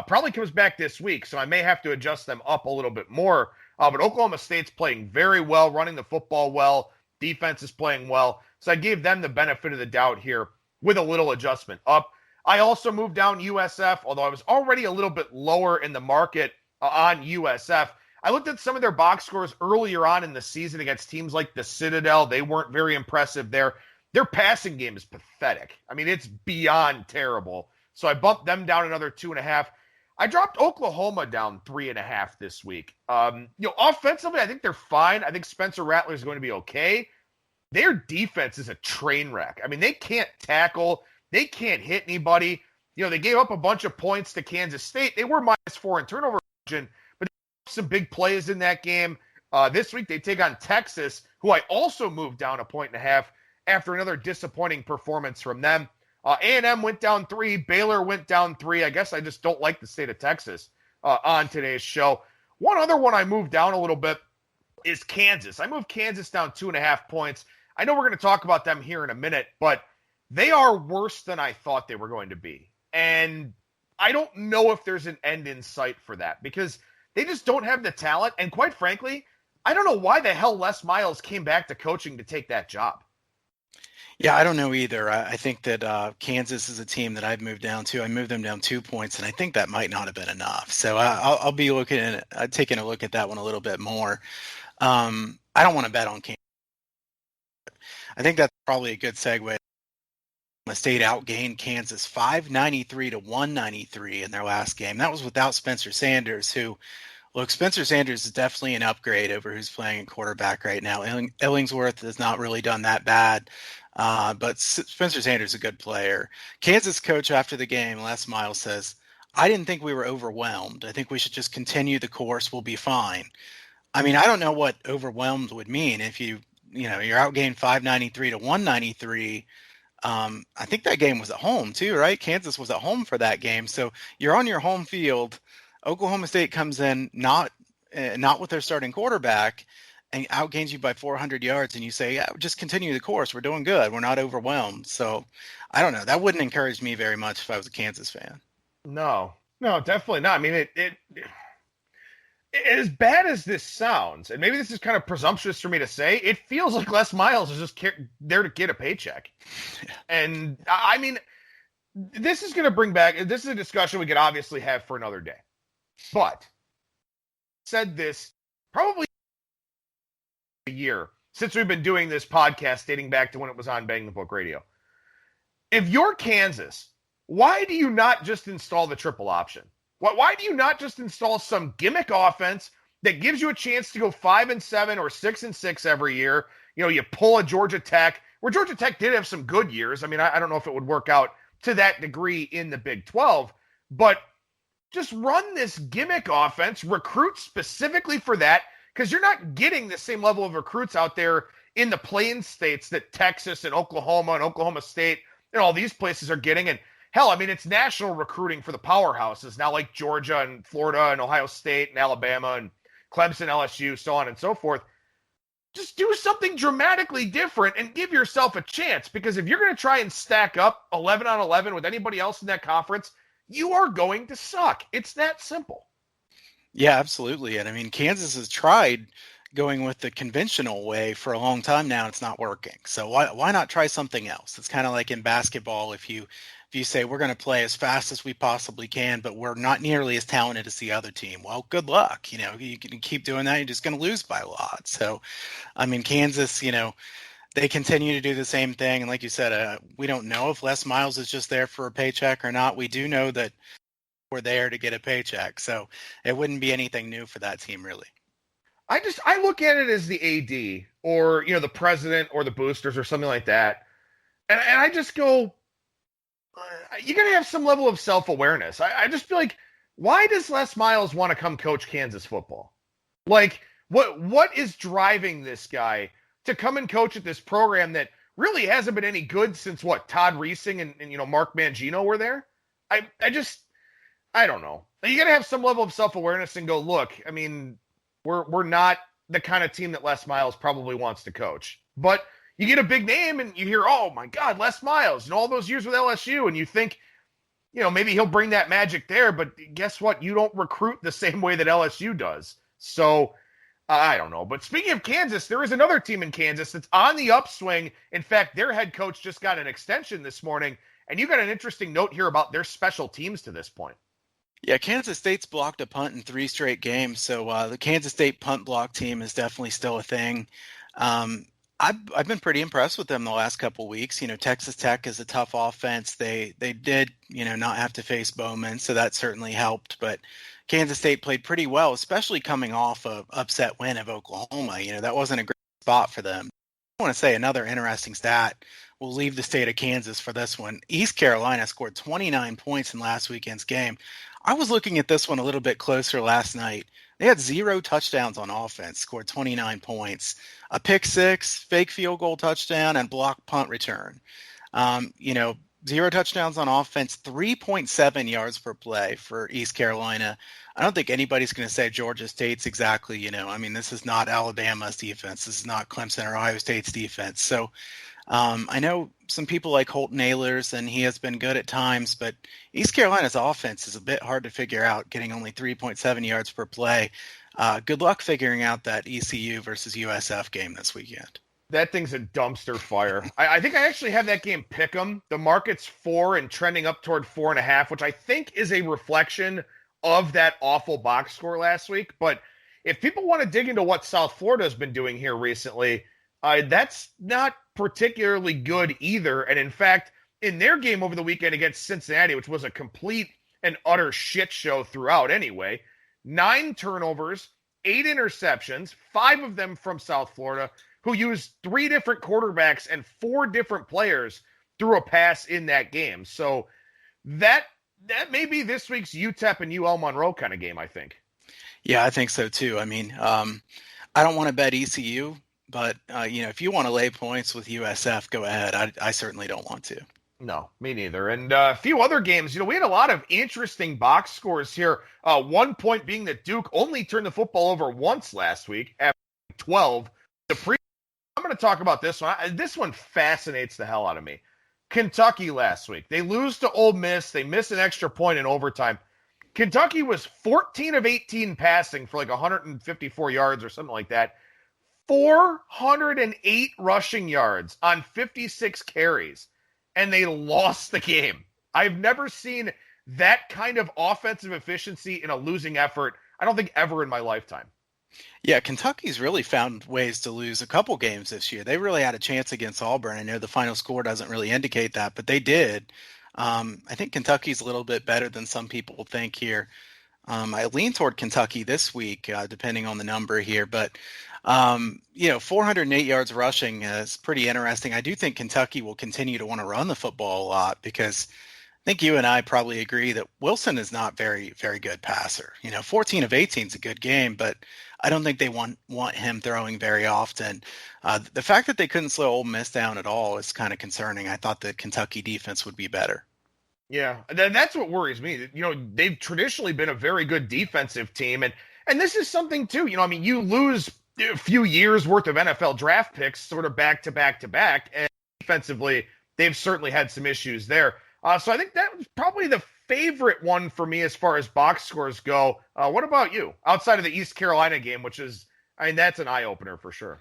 Probably comes back this week, so I may have to adjust them up a little bit more. But Oklahoma State's playing very well, running the football well. Defense is playing well. So I gave them the benefit of the doubt here with a little adjustment up. I also moved down USF, although I was already a little bit lower in the market on USF. I looked at some of their box scores earlier on in the season against teams like the Citadel. They weren't very impressive there. Their passing game is pathetic. I mean, it's beyond terrible. So I bumped them down another 2.5. I dropped Oklahoma down 3.5 this week. Offensively, I think they're fine. I think Spencer Rattler is going to be okay. Their defense is a train wreck. I mean, they can't tackle. They can't hit anybody. They gave up a bunch of points to Kansas State. They were -4 in turnover margin, but some big plays in that game. This week they take on Texas, who I also moved down 1.5 after another disappointing performance from them. A&M went down 3. Baylor went down 3. I guess I just don't like the state of Texas. on today's show. One other one I moved down a little bit is Kansas. I moved Kansas down 2.5 points. I know we're going to talk about them here in a minute, but they are worse than I thought they were going to be. And I don't know if there's an end in sight for that because they just don't have the talent. And quite frankly, I don't know why the hell Les Miles came back to coaching to take that job. Yeah, I don't know either. I think that Kansas is a team that I've moved down to. I moved them down 2 points, and I think that might not have been enough. So I'll be taking a look at that one a little bit more. I don't want to bet on Kansas. I think that's probably a good segue. State outgained Kansas 593 to 193 in their last game. That was without Spencer Sanders, who, look, Spencer Sanders is definitely an upgrade over who's playing at quarterback right now. Illingsworth has not really done that bad, but Spencer Sanders is a good player. Kansas coach after the game, Les Miles, says, I didn't think we were overwhelmed. I think we should just continue the course. We'll be fine. I mean, I don't know what overwhelmed would mean if you're outgained 593 to 193. I think that game was at home too, right? Kansas was at home for that game. So you're on your home field. Oklahoma State comes in not with their starting quarterback and outgains you by 400 yards. And you say, yeah, just continue the course. We're doing good. We're not overwhelmed. So I don't know. That wouldn't encourage me very much if I was a Kansas fan. No, definitely not. I mean, it as bad as this sounds, and maybe this is kind of presumptuous for me to say, it feels like Les Miles is just there to get a paycheck. Yeah. And I mean, this is a discussion we could obviously have for another day. But said this probably a year since we've been doing this podcast dating back to when it was on Bang the Book Radio. If you're Kansas, why do you not just install the triple option? Why do you not just install some gimmick offense that gives you a chance to go 5-7 or 6-6 every year? You know, you pull a Georgia Tech, where Georgia Tech did have some good years. I mean, I don't know if it would work out to that degree in the Big 12, but just run this gimmick offense, recruit specifically for that, because you're not getting the same level of recruits out there in the Plains states that Texas and Oklahoma State and all these places are getting. And hell, I mean, it's national recruiting for the powerhouses now, like Georgia and Florida and Ohio State and Alabama and Clemson, LSU, so on and so forth. Just do something dramatically different and give yourself a chance, because if you're going to try and stack up 11 on 11 with anybody else in that conference, you are going to suck. It's that simple. Yeah, absolutely. And I mean, Kansas has tried going with the conventional way for a long time now. It's not working. So why not try something else? It's kind of like in basketball. If you say we're going to play as fast as we possibly can, but we're not nearly as talented as the other team, well, good luck. You know, you can keep doing that, you're just going to lose by a lot. So, I mean, Kansas, they continue to do the same thing. And like you said, we don't know if Les Miles is just there for a paycheck or not. We do know that we're there to get a paycheck. So it wouldn't be anything new for that team, really. I look at it as the AD or, the president or the boosters or something like that. And I just go, you're going to have some level of self-awareness. I just feel like, why does Les Miles want to come coach Kansas football? Like, what is driving this guy to come and coach at this program that really hasn't been any good since Todd Reesing and Mark Mangino were there? I don't know. You got to have some level of self-awareness and go, look, I mean, we're not the kind of team that Les Miles probably wants to coach. But you get a big name and you hear, oh my God, Les Miles, and all those years with LSU, and you think, maybe he'll bring that magic there, but guess what? You don't recruit the same way that LSU does. So I don't know. But speaking of Kansas, there is another team in Kansas that's on the upswing. In fact, their head coach just got an extension this morning, and you got an interesting note here about their special teams to this point. Yeah, Kansas State's blocked a punt in 3 straight games, so the Kansas State punt block team is definitely still a thing. I've been pretty impressed with them the last couple of weeks. Texas Tech is a tough offense. They did, not have to face Bowman, so that certainly helped. But Kansas State played pretty well, especially coming off an upset win of Oklahoma. That wasn't a great spot for them. I want to say another interesting stat. We'll leave the state of Kansas for this one. East Carolina scored 29 points in last weekend's game. I was looking at this one a little bit closer last night. They had 0 touchdowns on offense, scored 29 points, a pick 6, fake field goal touchdown, and blocked punt return. 0 touchdowns on offense, 3.7 yards per play for East Carolina. I don't think anybody's going to say Georgia State's exactly, I mean, this is not Alabama's defense. This is not Clemson or Ohio State's defense. So I know some people like Holton Ahlers, and he has been good at times, but East Carolina's offense is a bit hard to figure out, getting only 3.7 yards per play. Good luck figuring out that ECU versus USF game this weekend. That thing's a dumpster fire. I think I actually have that game pick 'em. The market's 4 and trending up toward 4.5, which I think is a reflection of that awful box score last week. But if people want to dig into what South Florida has been doing here recently, that's not particularly good either. And in fact, in their game over the weekend against Cincinnati, which was a complete and utter shit show throughout anyway, 9 turnovers, 8 interceptions, 5 of them from South Florida, who used 3 different quarterbacks and 4 different players threw a pass in that game. So that may be this week's UTEP and UL Monroe kind of game, I think. Yeah, I think so too. I mean, I don't want to bet ECU, but if you want to lay points with USF, go ahead. I certainly don't want to. No, me neither. And a few other games, we had a lot of interesting box scores here. 1 point being that Duke only turned the football over once last week after 12. I'm going to talk about this one. This one fascinates the hell out of me. Kentucky last week. They lose to Ole Miss. They miss an extra point in overtime. Kentucky was 14 of 18 passing for like 154 yards or something like that. 408 rushing yards on 56 carries. And they lost the game. I've never seen that kind of offensive efficiency in a losing effort, I don't think ever in my lifetime. Yeah, Kentucky's really found ways to lose a couple games this year. They really had a chance against Auburn. I know the final score doesn't really indicate that, but they did. I think Kentucky's a little bit better than some people think here. I lean toward Kentucky this week, depending on the number here. But, 408 yards rushing is pretty interesting. I do think Kentucky will continue to want to run the football a lot because I think you and I probably agree that Wilson is not very, very good passer. 14 of 18 is a good game, but I don't think they want him throwing very often. The fact that they couldn't slow Ole Miss down at all is kind of concerning. I thought the Kentucky defense would be better. Yeah, that's what worries me. They've traditionally been a very good defensive team, and this is something too. You lose a few years worth of NFL draft picks sort of back to back to back, and defensively they've certainly had some issues there. So I think that was probably the favorite one for me as far as box scores go. What about you? Outside of the East Carolina game, which is, that's an eye-opener for sure.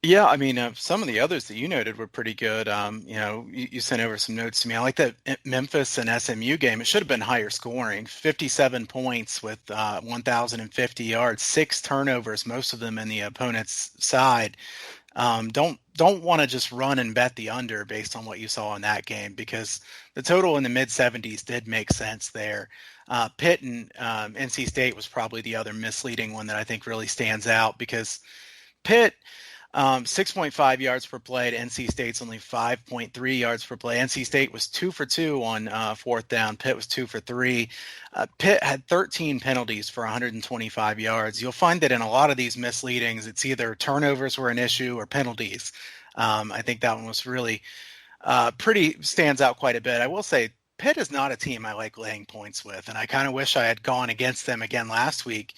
Yeah, some of the others that you noted were pretty good. You sent over some notes to me. I like that Memphis and SMU game. It should have been higher scoring. 57 points with 1,050 yards, 6 turnovers, most of them in the opponent's side. Don't want to just run and bet the under based on what you saw in that game because the total in the mid-70s did make sense there. Pitt and NC State was probably the other misleading one that I think really stands out because Pitt, 6.5 yards per play to NC State's only 5.3 yards per play. NC State was 2 for 2 on fourth down. Pitt was 2 for 3. Pitt had 13 penalties for 125 yards. You'll find that in a lot of these misleadings, it's either turnovers were an issue or penalties. I think that one was really stands out quite a bit. I will say Pitt is not a team I like laying points with, and I kind of wish I had gone against them again last week.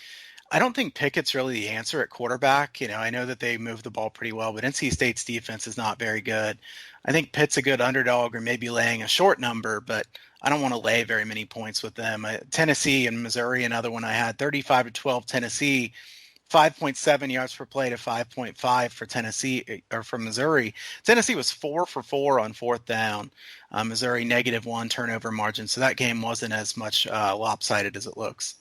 I don't think Pickett's really the answer at quarterback. I know that they move the ball pretty well, but NC State's defense is not very good. I think Pitt's a good underdog or maybe laying a short number, but I don't want to lay very many points with them. Tennessee and Missouri, another one I had, 35-12 Tennessee, 5.7 yards per play to 5.5 for Tennessee or for Missouri. Tennessee was 4 for 4 on fourth down. Missouri -1 turnover margin. So that game wasn't as much lopsided as it looks.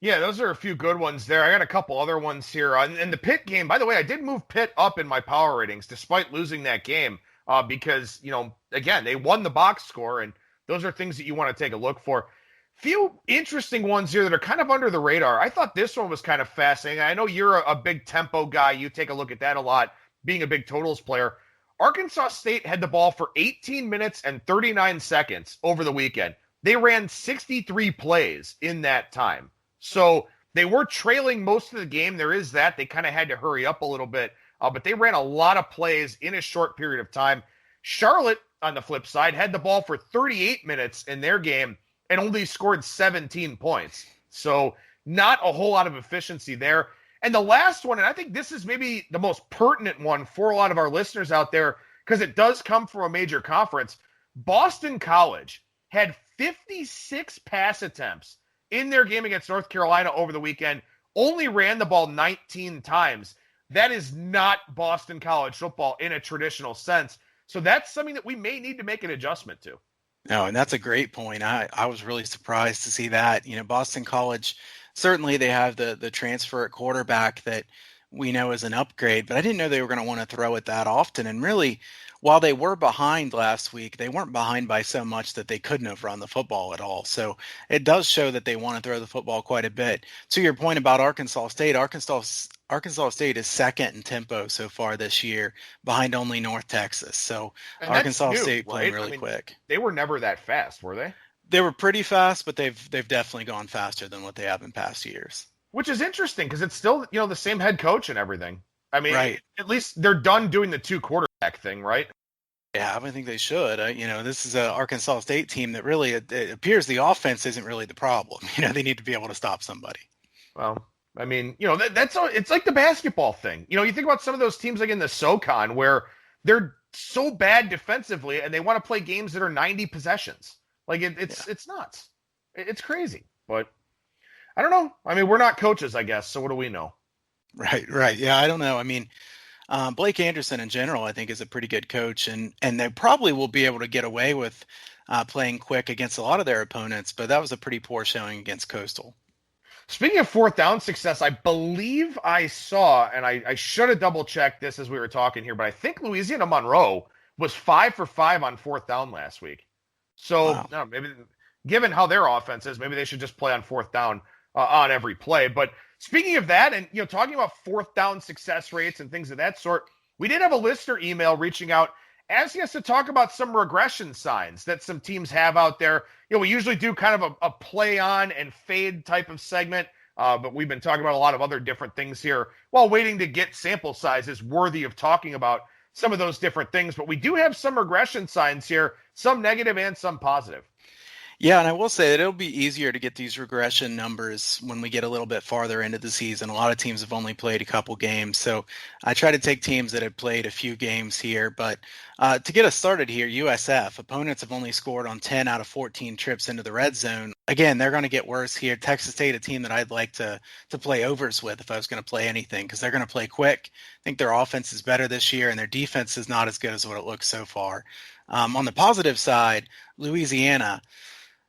Yeah, those are a few good ones there. I got a couple other ones here. In the Pitt game, by the way, I did move Pitt up in my power ratings despite losing that game because, again, they won the box score, and those are things that you want to take a look for. Few interesting ones here that are kind of under the radar. I thought this one was kind of fascinating. I know you're a big tempo guy. You take a look at that a lot, being a big totals player. Arkansas State had the ball for 18 minutes and 39 seconds over the weekend. They ran 63 plays in that time. So they were trailing most of the game. There is that. They kind of had to hurry up a little bit. But they ran a lot of plays in a short period of time. Charlotte, on the flip side, had the ball for 38 minutes in their game and only scored 17 points. So not a whole lot of efficiency there. And the last one, and I think this is maybe the most pertinent one for a lot of our listeners out there, because it does come from a major conference. Boston College had 56 pass attempts in their game against North Carolina over the weekend, only ran the ball 19 times. That is not Boston College football in a traditional sense. So that's something that we may need to make an adjustment to. No, and that's a great point. I was really surprised to see that. Boston College, certainly they have the transfer at quarterback that we know is an upgrade, but I didn't know they were going to want to throw it that often. And really, while they were behind last week, they weren't behind by so much that they couldn't have run the football at all. So it does show that they want to throw the football quite a bit. To your point about Arkansas State, Arkansas State is second in tempo so far this year, behind only North Texas. So And Arkansas new, State right? playing really quick. They were never that fast, were they? They were pretty fast, but they've definitely gone faster than what they have in past years. Which is interesting because it's still, the same head coach and everything. I mean, Right. At least they're done doing the two quarterback thing, right? Yeah, I think they should. This is an Arkansas State team that really, it appears the offense isn't really the problem. They need to be able to stop somebody. Well, I mean, that's it's like the basketball thing. You think about some of those teams like in the SoCon where they're so bad defensively and they want to play games that are 90 possessions. Like it's nuts. It's crazy. But I don't know. I mean, we're not coaches, I guess. So what do we know? Right. Yeah, I don't know. I mean, Blake Anderson in general, I think, is a pretty good coach, and they probably will be able to get away with playing quick against a lot of their opponents, but that was a pretty poor showing against Coastal. Speaking of fourth down success, I believe I saw, and I should have double-checked this as we were talking here, but I think Louisiana Monroe was 5 for 5 on fourth down last week. So Wow. no, maybe given how their offense is, maybe they should just play on fourth down on every play. But speaking of that, and talking about fourth down success rates and things of that sort, we did have a listener email reaching out asking us to talk about some regression signs that some teams have out there. We usually do kind of a play on and fade type of segment, but we've been talking about a lot of other different things here while waiting to get sample sizes worthy of talking about some of those different things. But we do have some regression signs here, some negative and some positive. Yeah, and I will say that it'll be easier to get these regression numbers when we get a little bit farther into the season. A lot of teams have only played a couple games, so I try to take teams that have played a few games here. But to get us started here, USF, opponents have only scored on 10 out of 14 trips into the red zone. Again, they're going to get worse here. Texas State, a team that I'd like to play overs with if I was going to play anything, because they're going to play quick. I think their offense is better this year, and their defense is not as good as what it looks so far. On the positive side, Louisiana,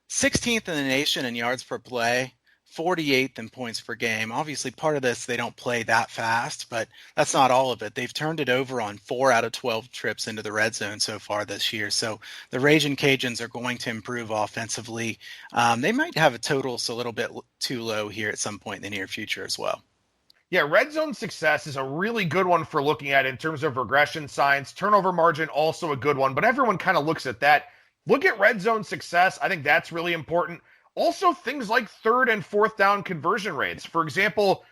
16th in the nation in yards per play, 48th in points per game. Obviously, part of this, they don't play that fast, but that's not all of it. They've turned it over on 4 out of 12 trips into the red zone so far this year. So the Ragin' Cajuns are going to improve offensively. They might have a totals a little bit too low here at some point in the near future as well. Yeah, red zone success is a really good one for looking at in terms of regression signs. Turnover margin, also a good one, but everyone kind of looks at that. Look at red zone success. I think that's really important. Also, things like third and fourth down conversion rates. For example,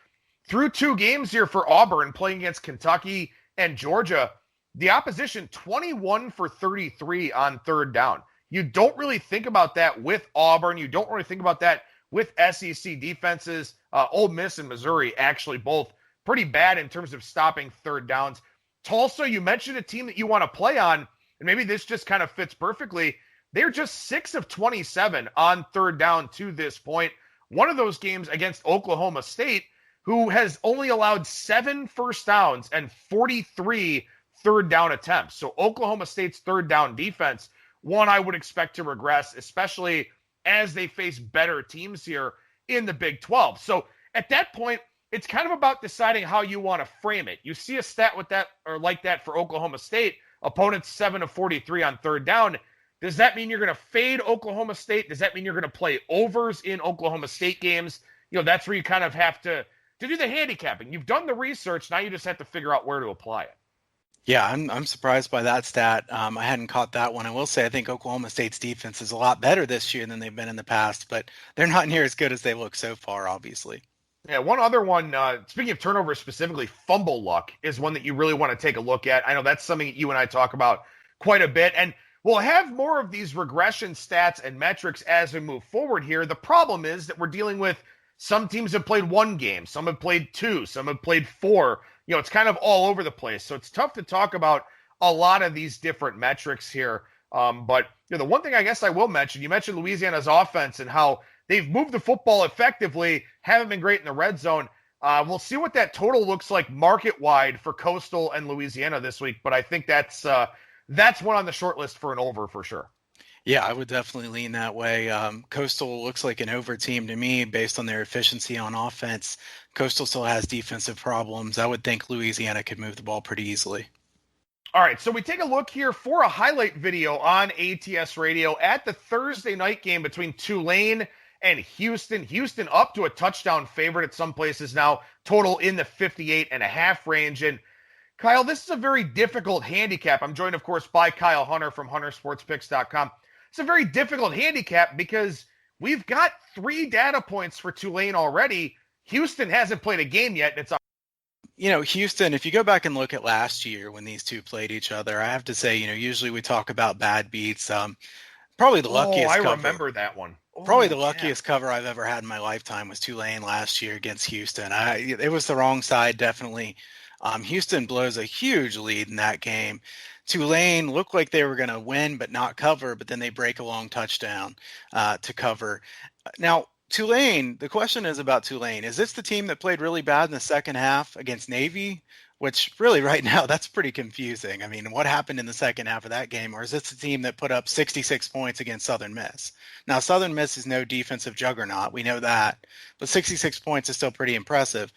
through 2 games here for Auburn playing against Kentucky and Georgia, the opposition 21 for 33 on third down. You don't really think about that with Auburn. You don't really think about that with SEC defenses. Ole Miss and Missouri actually both pretty bad in terms of stopping third downs. Tulsa, you mentioned a team that you want to play on, and maybe this just kind of fits perfectly. They're just 6 of 27 on third down to this point. One of those games against Oklahoma State, who has only allowed 7 first downs and 43 third down attempts. So Oklahoma State's third down defense, one I would expect to regress, especially as they face better teams here in the Big 12. So at that point, it's kind of about deciding how you want to frame it. You see a stat with that or like that for Oklahoma State, opponents 7 of 43 on third down. Does that mean you're going to fade Oklahoma State? Does that mean you're going to play overs in Oklahoma State games? That's where you kind of have to do the handicapping. You've done the research. Now you just have to figure out where to apply it. Yeah, I'm surprised by that stat. I hadn't caught that one. I will say I think Oklahoma State's defense is a lot better this year than they've been in the past, but they're not near as good as they look so far, obviously. Yeah, one other one, speaking of turnovers specifically, fumble luck is one that you really want to take a look at. I know that's something you and I talk about quite a bit. And we'll have more of these regression stats and metrics as we move forward here. The problem is that we're dealing with some teams have played one game, some have played two, some have played four. It's kind of all over the place. So it's tough to talk about a lot of these different metrics here. But the one thing I guess I will mention, you mentioned Louisiana's offense and how they've moved the football effectively, haven't been great in the red zone. We'll see what that total looks like market-wide for Coastal and Louisiana this week, but I think that's one on the short list for an over for sure. Yeah, I would definitely lean that way. Coastal looks like an over team to me based on their efficiency on offense. Coastal still has defensive problems. I would think Louisiana could move the ball pretty easily. All right, so we take a look here for a highlight video on ATS Radio at the Thursday night game between Tulane and Houston. Houston up to a touchdown favorite at some places now, total in the 58.5 range. And Kyle, this is a very difficult handicap. I'm joined, of course, by Kyle Hunter from HunterSportsPicks.com. It's a very difficult handicap because we've got 3 data points for Tulane already. Houston hasn't played a game yet, and it's Houston, if you go back and look at last year when these two played each other, I have to say, usually we talk about bad beats. Probably the luckiest cover. I remember that one. Probably the luckiest cover I've ever had in my lifetime was Tulane last year against Houston. It was the wrong side, definitely. Houston blows a huge lead in that game. Tulane looked like they were going to win but not cover, but then they break a long touchdown to cover. Now, Tulane, the question is about Tulane. Is this the team that played really bad in the second half against Navy? Which really right now, that's pretty confusing. I mean, what happened in the second half of that game? Or is this the team that put up 66 points against Southern Miss? Now, Southern Miss is no defensive juggernaut. We know that. But 66 points is still pretty impressive.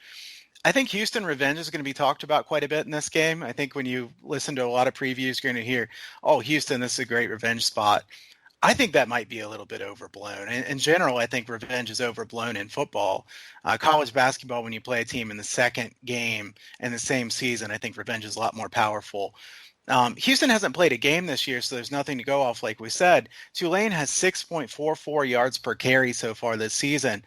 I think Houston revenge is going to be talked about quite a bit in this game. I think when you listen to a lot of previews, you're going to hear, oh, Houston, this is a great revenge spot. I think that might be a little bit overblown. In general, I think revenge is overblown in football. College basketball, when you play a team in the second game in the same season, I think revenge is a lot more powerful. Houston hasn't played a game this year, so there's nothing to go off like we said. Tulane has 6.44 yards per carry so far this season.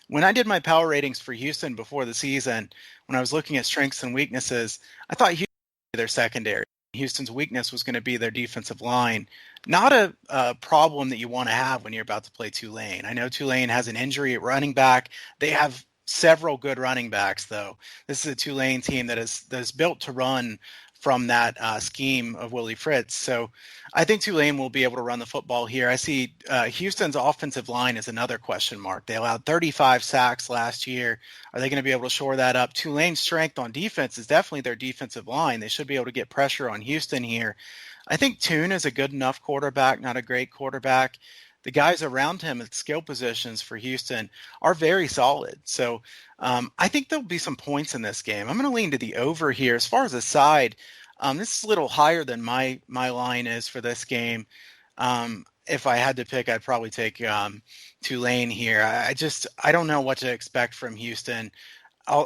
When I did my power ratings for Houston before the season, when I was looking at strengths and weaknesses, I thought Houston would be their secondary. Houston's weakness was going to be their defensive line. Not a problem that you want to have when you're about to play Tulane. I know Tulane has an injury at running back. They have several good running backs, though. This is a Tulane team that is built to run from that scheme of Willie Fritz. So I think Tulane will be able to run the football here. I see Houston's offensive line is another question mark. They allowed 35 sacks last year. Are they going to be able to shore that up? Tulane's strength on defense is definitely their defensive line. They should be able to get pressure on Houston here. I think Toon is a good enough quarterback, not a great quarterback. The guys around him at skill positions for Houston are very solid. So I think there'll be some points in this game. I'm going to lean to the over here. As far as the side, this is a little higher than my line is for this game. If I had to pick, I'd probably take Tulane here. I don't know what to expect from Houston.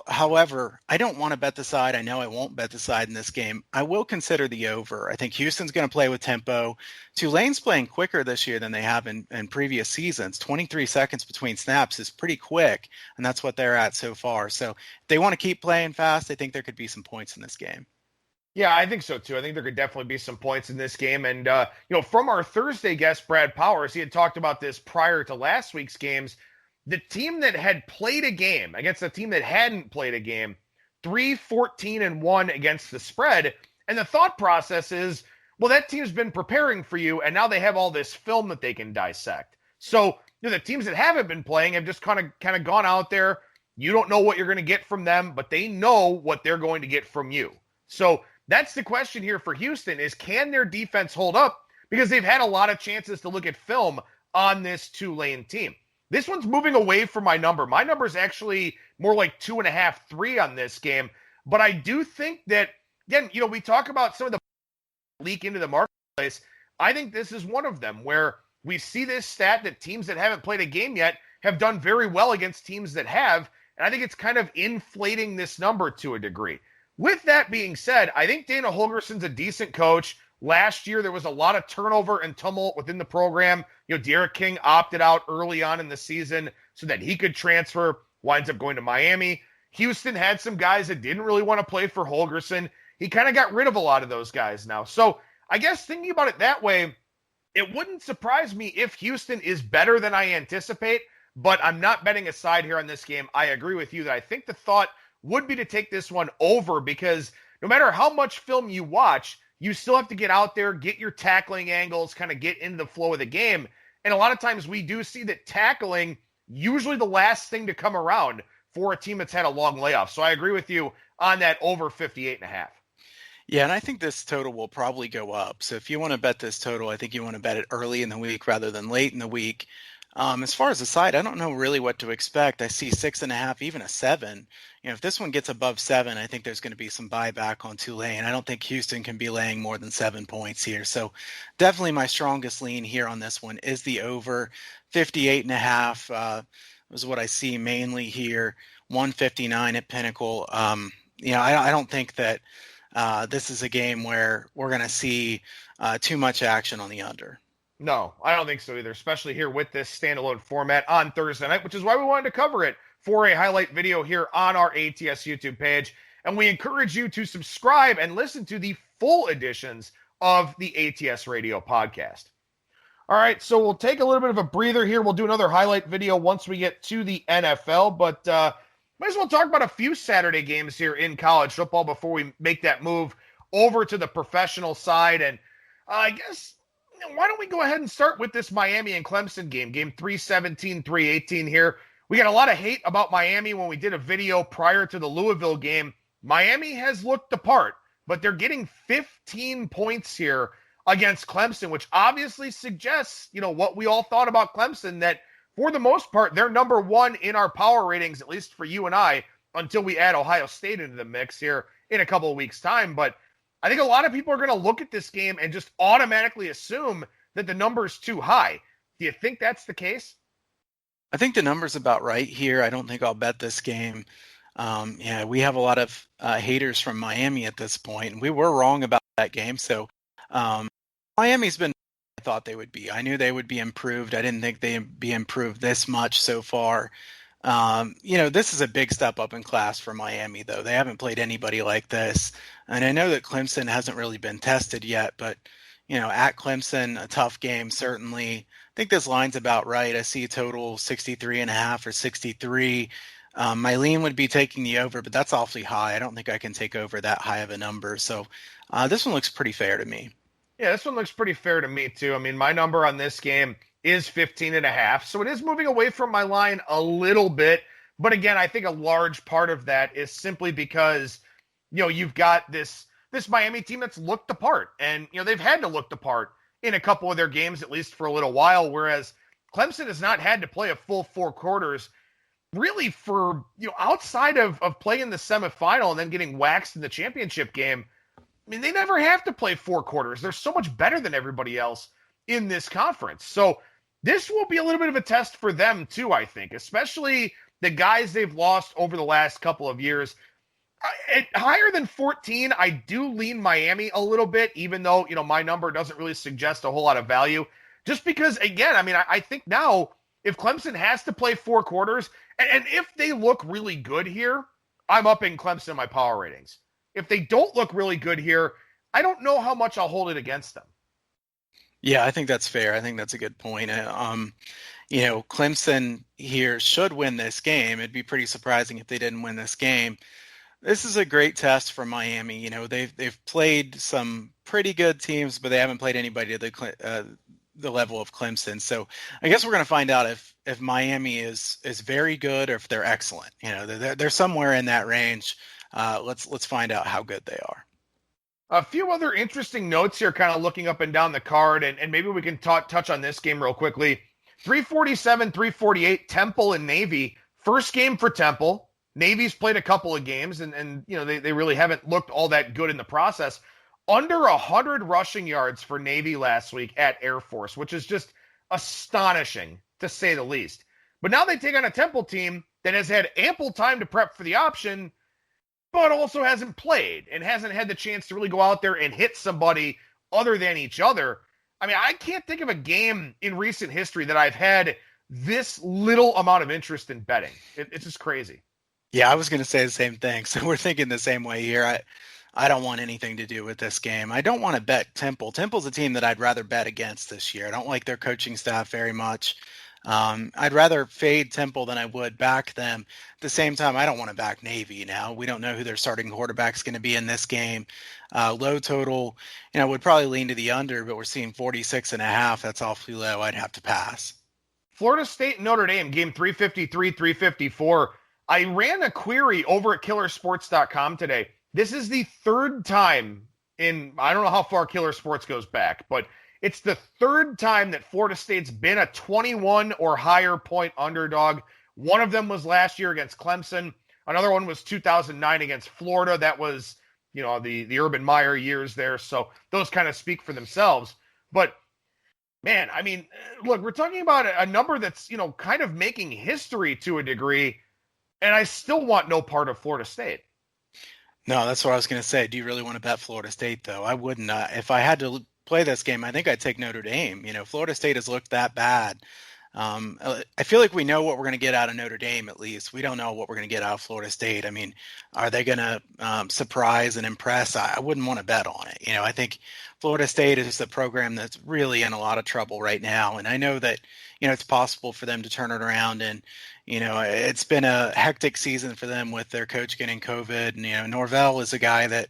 However, I don't want to bet the side. I know I won't bet the side in this game. I will consider the over. I think Houston's going to play with tempo. Tulane's playing quicker this year than they have in previous seasons. 23 seconds between snaps is pretty quick, and that's what they're at so far. So if they want to keep playing fast, I think there could be some points in this game. Yeah, I think so too. I think there could definitely be some points in this game. And, from our Thursday guest, Brad Powers, he had talked about this prior to last week's games. The team that had played a game against a team that hadn't played a game, 3-14-1 against the spread. And the thought process is, well, that team's been preparing for you, and now they have all this film that they can dissect. So the teams that haven't been playing have just kind of gone out there. You don't know what you're going to get from them, but they know what they're going to get from you. So that's the question here for Houston is, can their defense hold up? Because they've had a lot of chances to look at film on this Tulane team. This one's moving away from my number. My number is actually more like 2.5, 3 on this game. But I do think that, again, we talk about some of the leak into the marketplace. I think this is one of them where we see this stat that teams that haven't played a game yet have done very well against teams that have. And I think it's kind of inflating this number to a degree. With that being said, I think Dana Holgerson's a decent coach. Last year, there was a lot of turnover and tumult within the program. Derek King opted out early on in the season so that he could transfer, winds up going to Miami. Houston had some guys that didn't really want to play for Holgerson. He kind of got rid of a lot of those guys now. So I guess thinking about it that way, it wouldn't surprise me if Houston is better than I anticipate, but I'm not betting a side here on this game. I agree with you that I think the thought would be to take this one over because no matter how much film you watch, you still have to get out there, get your tackling angles, kind of get into the flow of the game. And a lot of times we do see that tackling usually the last thing to come around for a team that's had a long layoff. So I agree with you on that over 58.5. Yeah, and I think this total will probably go up. So if you want to bet this total, I think you want to bet it early in the week rather than late in the week. As far as the side, I don't know really what to expect. I see 6.5, even a 7. If this one gets above 7, I think there's going to be some buyback on Tulane. I don't think Houston can be laying more than 7 points here. So definitely my strongest lean here on this one is the over 58.5. Is what I see mainly here. 159 at Pinnacle. I don't think that this is a game where we're going to see too much action on the under. No, I don't think so either, especially here with this standalone format on Thursday night, which is why we wanted to cover it for a highlight video here on our ATS YouTube page. And we encourage you to subscribe and listen to the full editions of the ATS Radio podcast. All right, so we'll take a little bit of a breather here. We'll do another highlight video once we get to the NFL, but might as well talk about a few Saturday games here in college football before we make that move over to the professional side. And I guess, why don't we go ahead and start with this Miami and Clemson game 317, 318 here. We got a lot of hate about Miami when we did a video prior to the Louisville game. Miami has looked the part, but they're getting 15 points here against Clemson, which obviously suggests, what we all thought about Clemson, that for the most part, they're number one in our power ratings, at least for you and I, until we add Ohio State into the mix here in a couple of weeks' time. But I think a lot of people are going to look at this game and just automatically assume that the number is too high. Do you think that's the case? I think the number's about right here. I don't think I'll bet this game. We have a lot of haters from Miami at this point, and we were wrong about that game. So Miami's been, I thought they would be. I knew they would be improved. I didn't think they'd be improved this much so far. This is a big step up in class for Miami, though. They haven't played anybody like this. And I know that Clemson hasn't really been tested yet, but, at Clemson, a tough game, certainly. I think this line's about right. I see a total 63.5 or 63. My lean would be taking the over, but that's awfully high. I don't think I can take over that high of a number. So this one looks pretty fair to me. Yeah, this one looks pretty fair to me, too. I mean, my number on this game is 15.5. So it is moving away from my line a little bit. But again, I think a large part of that is simply because, you've got this Miami team that's looked the part. And, they've had to look the part in a couple of their games, at least for a little while, whereas Clemson has not had to play a full 4 quarters really for, outside of playing the semifinal and then getting waxed in the championship game. I mean, they never have to play 4 quarters. They're so much better than everybody else in this conference. So this will be a little bit of a test for them too, I think, especially the guys they've lost over the last couple of years. Higher than 14, I do lean Miami a little bit, even though, my number doesn't really suggest a whole lot of value. Just because, again, I think now if Clemson has to play 4 quarters, and if they look really good here, I'm upping Clemson in my power ratings. If they don't look really good here, I don't know how much I'll hold it against them. Yeah, I think that's fair. I think that's a good point. Clemson here should win this game. It'd be pretty surprising if they didn't win this game. This is a great test for Miami. They've played some pretty good teams, but they haven't played anybody at the level of Clemson. So I guess we're going to find out if Miami is very good or if they're excellent. They're somewhere in that range. Let's find out how good they are. A few other interesting notes here, kind of looking up and down the card, and maybe we can touch on this game real quickly. 347, 348, Temple and Navy. First game for Temple. Navy's played a couple of games, and they really haven't looked all that good in the process. Under 100 rushing yards for Navy last week at Air Force, which is just astonishing, to say the least. But now they take on a Temple team that has had ample time to prep for the option, but also hasn't played and hasn't had the chance to really go out there and hit somebody other than each other. I mean, I can't think of a game in recent history that I've had this little amount of interest in betting. It's just crazy. Yeah, I was going to say the same thing. So we're thinking the same way here. I don't want anything to do with this game. I don't want to bet Temple. Temple's a team that I'd rather bet against this year. I don't like their coaching staff very much. I'd rather fade Temple than I would back them. At the same time, I don't want to back Navy now. We don't know who their starting quarterback is going to be in this game. Low total, would probably lean to the under, but we're seeing 46.5. That's awfully low. I'd have to pass. Florida State and Notre Dame, game 353, 354. I ran a query over at killersports.com today. This is the third time I don't know how far Killer Sports goes back, but it's the third time that Florida State's been a 21 or higher point underdog. One of them was last year against Clemson. Another one was 2009 against Florida. That was, the Urban Meyer years there. So those kind of speak for themselves. But man, I mean, look, we're talking about a number that's, kind of making history to a degree. And I still want no part of Florida State. No, that's what I was going to say. Do you really want to bet Florida State, though? I wouldn't. If I had to play this game, I think I'd take Notre Dame. Florida State has looked that bad. I feel like we know what we're going to get out of Notre Dame, at least. We don't know what we're going to get out of Florida State. I mean, are they going to surprise and impress? I wouldn't want to bet on it. I think Florida State is a program that's really in a lot of trouble right now. And I know that, it's possible for them to turn it around. And, it's been a hectic season for them with their coach getting COVID. And, Norvell is a guy that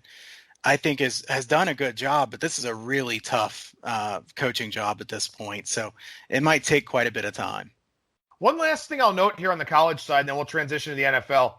I think has done a good job, but this is a really tough coaching job at this point. So it might take quite a bit of time. One last thing I'll note here on the college side, and then we'll transition to the NFL.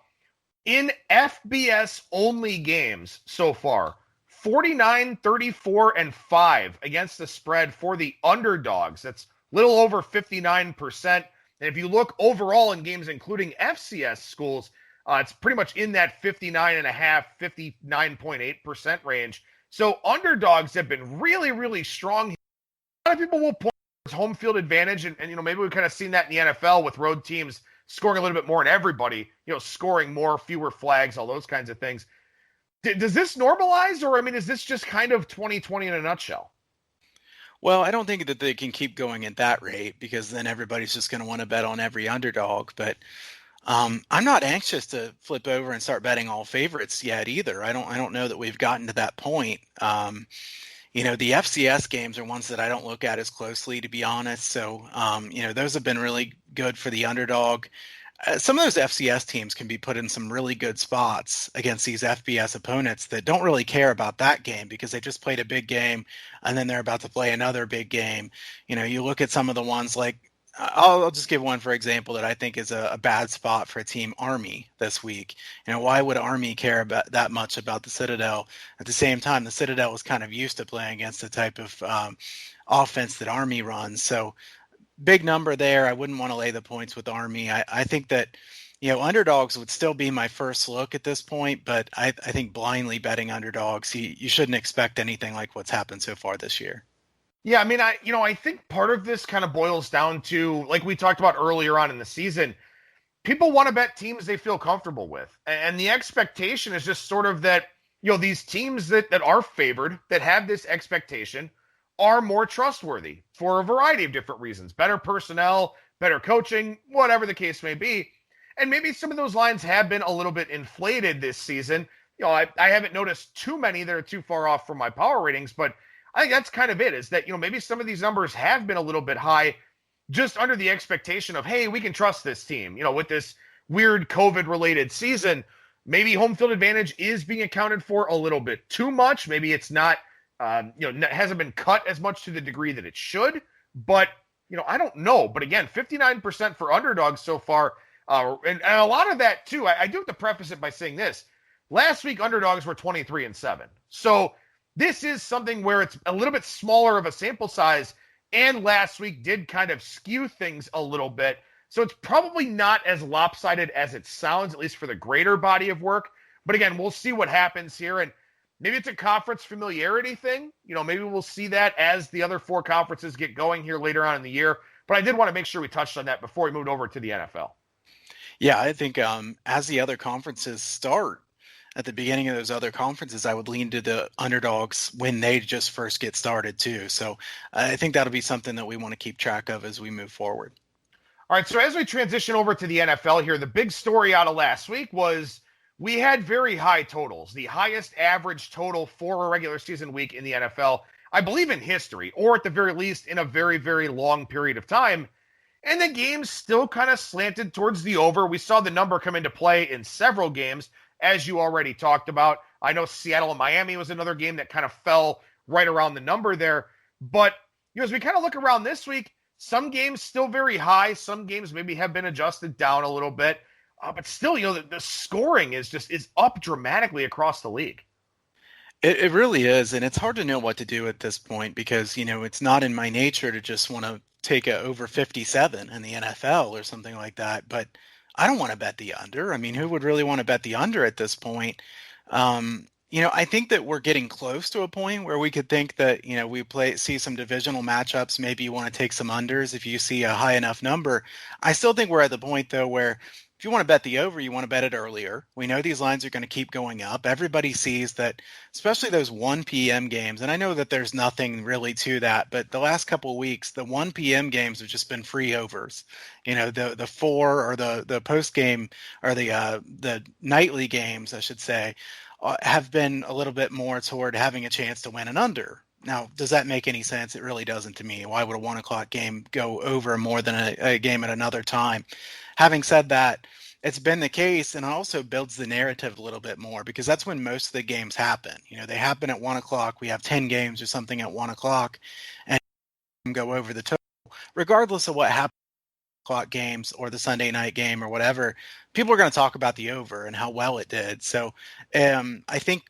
In FBS-only games so far, 49, 34, and 5 against the spread for the underdogs. That's a little over 59%. And if you look overall in games including FCS schools, it's pretty much in that 59.5%, 59.8% range. So underdogs have been really, really strong. A lot of people will point towards home field advantage, and maybe we've kind of seen that in the NFL with road teams scoring a little bit more than everybody, scoring more, fewer flags, all those kinds of things. Does this normalize, or, is this just kind of 2020 in a nutshell? Well, I don't think that they can keep going at that rate, because then everybody's just going to want to bet on every underdog. But I'm not anxious to flip over and start betting all favorites yet either. I don't know that we've gotten to that point. The FCS games are ones that I don't look at as closely, to be honest. So, those have been really good for the underdog. Some of those FCS teams can be put in some really good spots against these FBS opponents that don't really care about that game because they just played a big game and then they're about to play another big game. You look at some of the ones like, I'll just give one, for example, that I think is a bad spot for Team Army this week. Why would Army care about that much about the Citadel? At the same time, the Citadel was kind of used to playing against the type of offense that Army runs. So big number there. I wouldn't want to lay the points with Army. I think that, underdogs would still be my first look at this point, but I think blindly betting underdogs, you shouldn't expect anything like what's happened so far this year. Yeah, I think part of this kind of boils down to, like we talked about earlier on in the season, people want to bet teams they feel comfortable with. And the expectation is just sort of that, these teams that are favored, that have this expectation, are more trustworthy for a variety of different reasons. Better personnel, better coaching, whatever the case may be. And maybe some of those lines have been a little bit inflated this season. I haven't noticed too many that are too far off from my power ratings, but I think that's kind of it, is that, maybe some of these numbers have been a little bit high just under the expectation of, hey, we can trust this team. With this weird COVID-related season, maybe home field advantage is being accounted for a little bit too much. Maybe it's not, hasn't been cut as much to the degree that it should. But, I don't know. But again, 59% for underdogs so far. And a lot of that, too, I do have to preface it by saying this. Last week, underdogs were 23-7. So this is something where it's a little bit smaller of a sample size, and last week did kind of skew things a little bit. So it's probably not as lopsided as it sounds, at least for the greater body of work. But again, we'll see what happens here. And maybe it's a conference familiarity thing. Maybe we'll see that as the other 4 conferences get going here later on in the year. But I did want to make sure we touched on that before we moved over to the NFL. Yeah, I think as the other conferences start, at the beginning of those other conferences, I would lean to the underdogs when they just first get started too. So I think that'll be something that we want to keep track of as we move forward. All right, so as we transition over to the NFL here, the big story out of last week was we had very high totals, the highest average total for a regular season week in the NFL, I believe in history, or at the very least in a very, very long period of time. And the games still kind of slanted towards the over. We saw the number come into play in several games, as you already talked about. I know Seattle and Miami was another game that kind of fell right around the number there. But as we kind of look around this week, some games still very high. Some games maybe have been adjusted down a little bit. But still, the scoring is up dramatically across the league. It really is, and it's hard to know what to do at this point because, it's not in my nature to just want to take a over 57 in the NFL or something like that. But I don't want to bet the under. I mean, who would really want to bet the under at this point? I think that we're getting close to a point where we could think that, we see some divisional matchups. Maybe you want to take some unders if you see a high enough number. I still think we're at the point, though, where if you want to bet the over, you want to bet it earlier. We know these lines are going to keep going up. Everybody sees that, especially those 1 p.m. games. And I know that there's nothing really to that, but the last couple of weeks, the 1 p.m. games have just been free overs. The 4 or the post game or the nightly games, I should say, have been a little bit more toward having a chance to win an under. Now, does that make any sense? It really doesn't to me. Why would a 1 o'clock game go over more than a game at another time? Having said that, it's been the case, and it also builds the narrative a little bit more because that's when most of the games happen. They happen at 1 o'clock. We have 10 games or something at 1 o'clock and go over the total. Regardless of what happens clock games or the Sunday night game or whatever, people are going to talk about the over and how well it did. So I think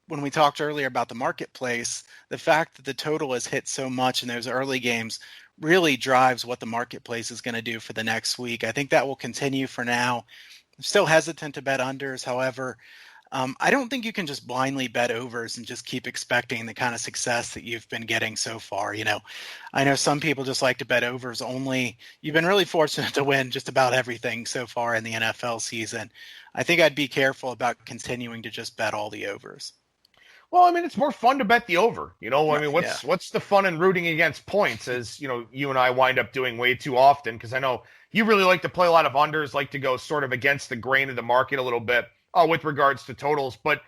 when we talked earlier about the marketplace, the fact that the total has hit so much in those early games really drives what the marketplace is going to do for the next week. I think that will continue for now. I'm still hesitant to bet unders. However, I don't think you can just blindly bet overs and just keep expecting the kind of success that you've been getting so far. I know some people just like to bet overs only. You've been really fortunate to win just about everything so far in the NFL season. I think I'd be careful about continuing to just bet all the overs. Well, I mean, it's more fun to bet the over. What's the fun in rooting against points, as you and I wind up doing way too often, because I know you really like to play a lot of unders, like to go sort of against the grain of the market a little bit with regards to totals. But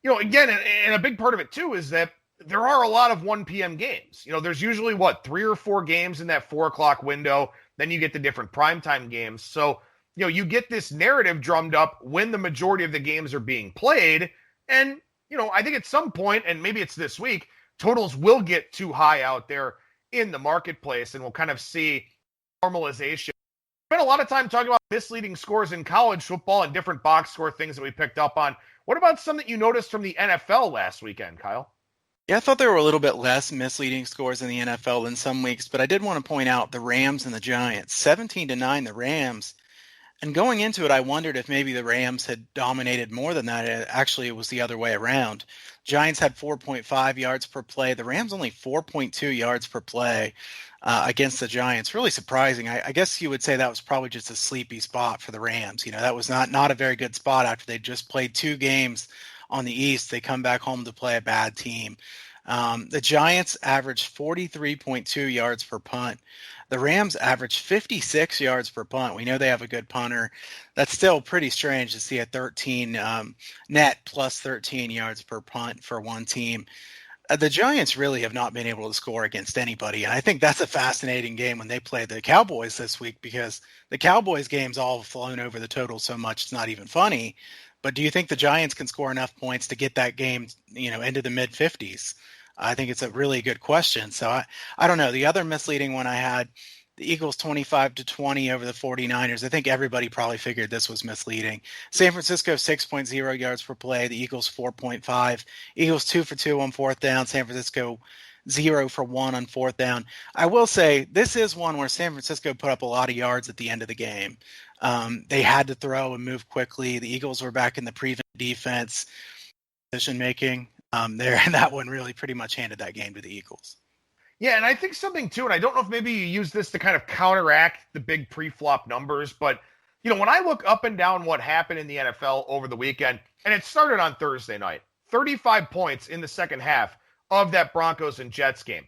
again, and a big part of it too is that there are a lot of 1 p.m. games. There's usually 3 or 4 games in that 4 o'clock window. Then you get the different primetime games. So you get this narrative drummed up when the majority of the games are being played, and I think at some point, and maybe it's this week, totals will get too high out there in the marketplace, and we'll kind of see normalization. Spent a lot of time talking about misleading scores in college football and different box score things that we picked up on. What about some that you noticed from the NFL last weekend, Kyle? Yeah, I thought there were a little bit less misleading scores in the NFL than some weeks, but I did want to point out the Rams and the Giants. 17-9, the Rams. And going into it, I wondered if maybe the Rams had dominated more than that. Actually, it was the other way around. Giants had 4.5 yards per play. The Rams only 4.2 yards per play against the Giants. Really surprising. I guess you would say that was probably just a sleepy spot for the Rams. That was not a very good spot after they just played 2 games on the East. They come back home to play a bad team. The Giants averaged 43.2 yards per punt. The Rams averaged 56 yards per punt. We know they have a good punter. That's still pretty strange to see a 13 net plus 13 yards per punt for one team. The Giants really have not been able to score against anybody. And I think that's a fascinating game when they play the Cowboys this week, because the Cowboys games all have flown over the total so much it's not even funny. But do you think the Giants can score enough points to get that game, into the mid-50s? I think it's a really good question. So I don't know. The other misleading one I had, the Eagles 25-20 over the 49ers. I think everybody probably figured this was misleading. San Francisco 6.0 yards per play. The Eagles 4.5. Eagles 2 for 2 on 4th down. San Francisco 0 for 1 on 4th down. I will say this is one where San Francisco put up a lot of yards at the end of the game. They had to throw and move quickly. The Eagles were back in the prevent defense decision making there, and that one really pretty much handed that game to the Eagles. Yeah, and I think something too, and I don't know if maybe you use this to kind of counteract the big pre-flop numbers, but when I look up and down what happened in the NFL over the weekend, and it started on Thursday night, 35 points in the second half of that Broncos and Jets game.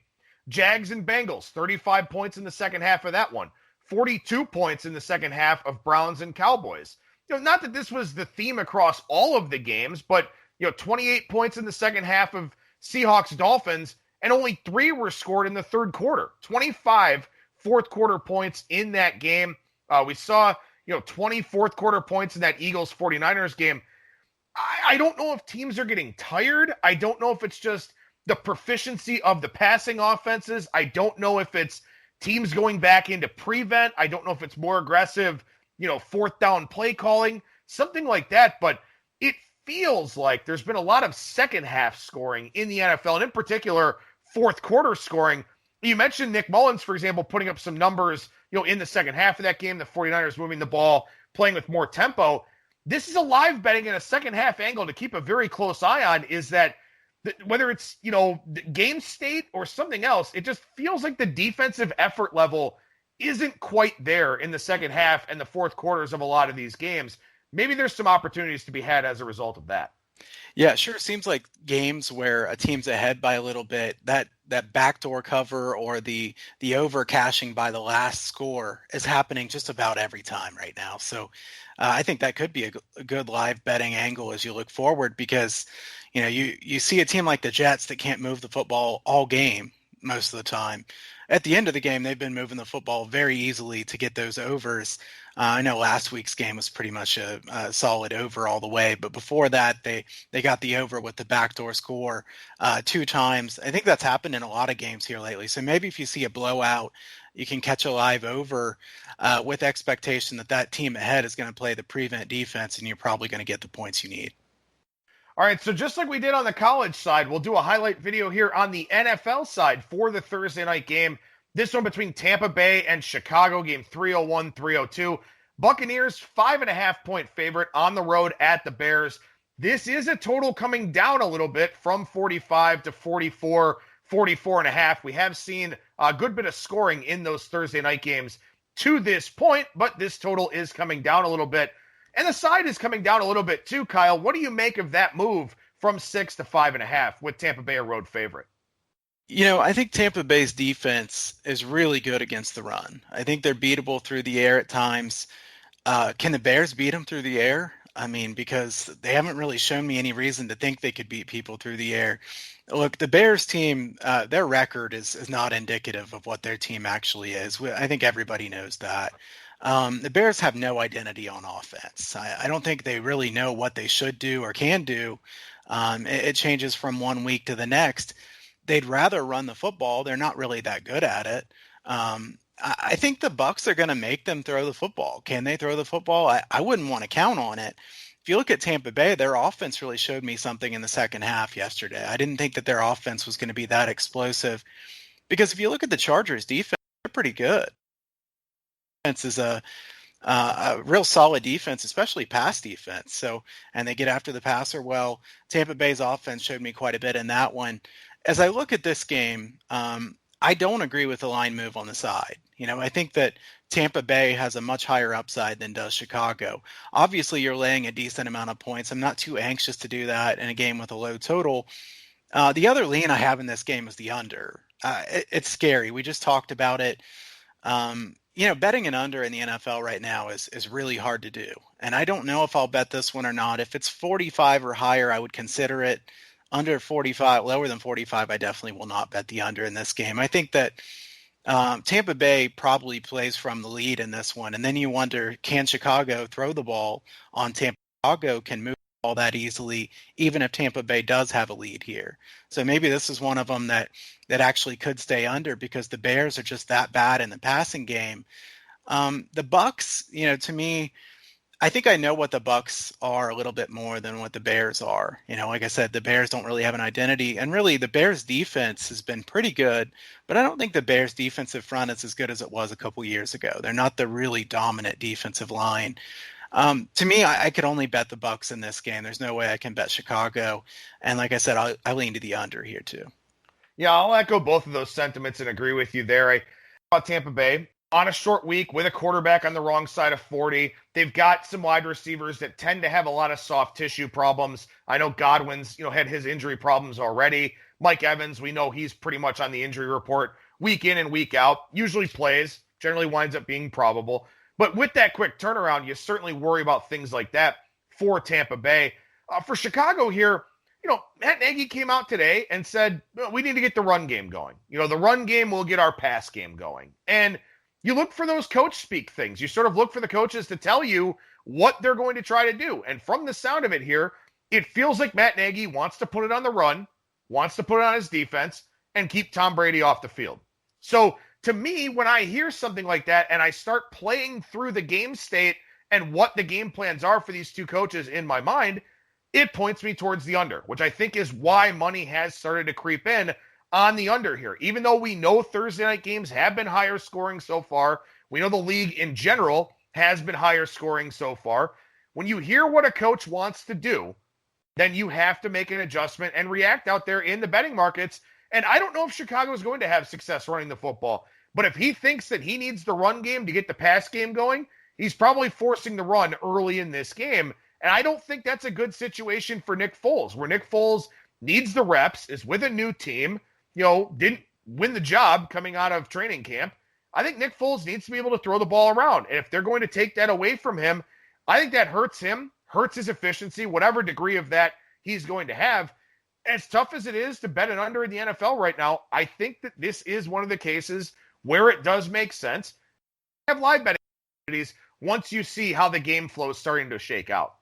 Jags and Bengals, 35 points in the second half of that one. 42 points in the second half of Browns and Cowboys. not that this was the theme across all of the games, but 28 points in the second half of Seahawks Dolphins, and only 3 were scored in the third quarter. 25 fourth quarter points in that game. We saw 20 fourth quarter points in that Eagles 49ers game. I don't know if teams are getting tired. I don't know if it's just the proficiency of the passing offenses. I don't know if it's teams going back into prevent. I don't know if it's more aggressive, fourth down play calling, something like that. But it feels like there's been a lot of second half scoring in the NFL, and in particular, fourth quarter scoring. You mentioned Nick Mullins, for example, putting up some numbers, in the second half of that game, the 49ers moving the ball, playing with more tempo. This is a live betting in a second half angle to keep a very close eye on, is that whether it's, game state or something else, it just feels like the defensive effort level isn't quite there in the second half and the fourth quarters of a lot of these games. Maybe there's some opportunities to be had as a result of that. Yeah, sure. Seems like games where a team's ahead by a little bit, that backdoor cover or the over cashing by the last score is happening just about every time right now. So I think that could be a good live betting angle as you look forward, because you see a team like the Jets that can't move the football all game most of the time. At the end of the game, they've been moving the football very easily to get those overs. I know last week's game was pretty much a solid over all the way, but before that, they got the over with the backdoor score 2 times. I think that's happened in a lot of games here lately. So maybe if you see a blowout, you can catch a live over with expectation that team ahead is going to play the prevent defense, and you're probably going to get the points you need. All right, so just like we did on the college side, we'll do a highlight video here on the NFL side for the Thursday night game. This one between Tampa Bay and Chicago, game 301, 302. Buccaneers, 5.5-point favorite on the road at the Bears. This is a total coming down a little bit from 45 to 44, 44.5. We have seen a good bit of scoring in those Thursday night games to this point, but this total is coming down a little bit. And the side is coming down a little bit too, Kyle. What do you make of that move from 6 to 5.5 with Tampa Bay a road favorite? I think Tampa Bay's defense is really good against the run. I think they're beatable through the air at times. Can the Bears beat them through the air? I mean, because they haven't really shown me any reason to think they could beat people through the air. Look, the Bears team, their record is not indicative of what their team actually is. I think everybody knows that. The Bears have no identity on offense. I don't think they really know what they should do or can do. It changes from one week to the next. They'd rather run the football. They're not really that good at it. I think the Bucs are going to make them throw the football. Can they throw the football? I wouldn't want to count on it. If you look at Tampa Bay, their offense really showed me something in the second half yesterday. I didn't think that their offense was going to be that explosive, because if you look at the Chargers' defense, they're pretty good. Defense is a real solid defense, especially pass defense. So, and they get after the passer well. Tampa Bay's offense showed me quite a bit in that one. As I look at this game, I don't agree with the line move on the side. I think that Tampa Bay has a much higher upside than does Chicago. Obviously, you're laying a decent amount of points. I'm not too anxious to do that in a game with a low total. The other lean I have in this game is the under. It's scary. We just talked about it. Betting an under in the NFL right now is really hard to do. And I don't know if I'll bet this one or not. If it's 45 or higher, I would consider it. Under 45, lower than 45, I definitely will not bet the under in this game. I think that Tampa Bay probably plays from the lead in this one. And then you wonder, can Chicago throw the ball on Tampa? Chicago can move the ball that easily, even if Tampa Bay does have a lead here. So maybe this is one of them that actually could stay under, because the Bears are just that bad in the passing game. The Bucs, to me, I think I know what the Bucs are a little bit more than what the Bears are. Like I said, the Bears don't really have an identity, and really the Bears defense has been pretty good, but I don't think the Bears defensive front is as good as it was a couple years ago. They're not the really dominant defensive line. To me, I could only bet the Bucs in this game. There's no way I can bet Chicago. And like I said, I lean to the under here too. Yeah, I'll echo both of those sentiments and agree with you there. I thought Tampa Bay on a short week with a quarterback on the wrong side of 40. They've got some wide receivers that tend to have a lot of soft tissue problems. I know Godwin's, had his injury problems already. Mike Evans, we know he's pretty much on the injury report week in and week out. Usually plays, generally winds up being probable. But with that quick turnaround, you certainly worry about things like that for Tampa Bay. For Chicago here, Matt Nagy came out today and said, we need to get the run game going. The run game will get our pass game going. And you look for those coach speak things. You sort of look for the coaches to tell you what they're going to try to do. And from the sound of it here, it feels like Matt Nagy wants to put it on the run, wants to put it on his defense, and keep Tom Brady off the field. So to me, when I hear something like that and I start playing through the game state and what the game plans are for these two coaches in my mind, it points me towards the under, which I think is why money has started to creep in on the under here. Even though we know Thursday night games have been higher scoring so far, we know the league in general has been higher scoring so far. When you hear what a coach wants to do, then you have to make an adjustment and react out there in the betting markets. And I don't know if Chicago is going to have success running the football, but if he thinks that he needs the run game to get the pass game going, he's probably forcing the run early in this game. And I don't think that's a good situation for Nick Foles, where Nick Foles needs the reps, is with a new team, didn't win the job coming out of training camp. I think Nick Foles needs to be able to throw the ball around. And if they're going to take that away from him, I think that hurts him, hurts his efficiency, whatever degree of that he's going to have. As tough as it is to bet an under in the NFL right now, I think that this is one of the cases where it does make sense. Have live betting opportunities once you see how the game flow is starting to shake out.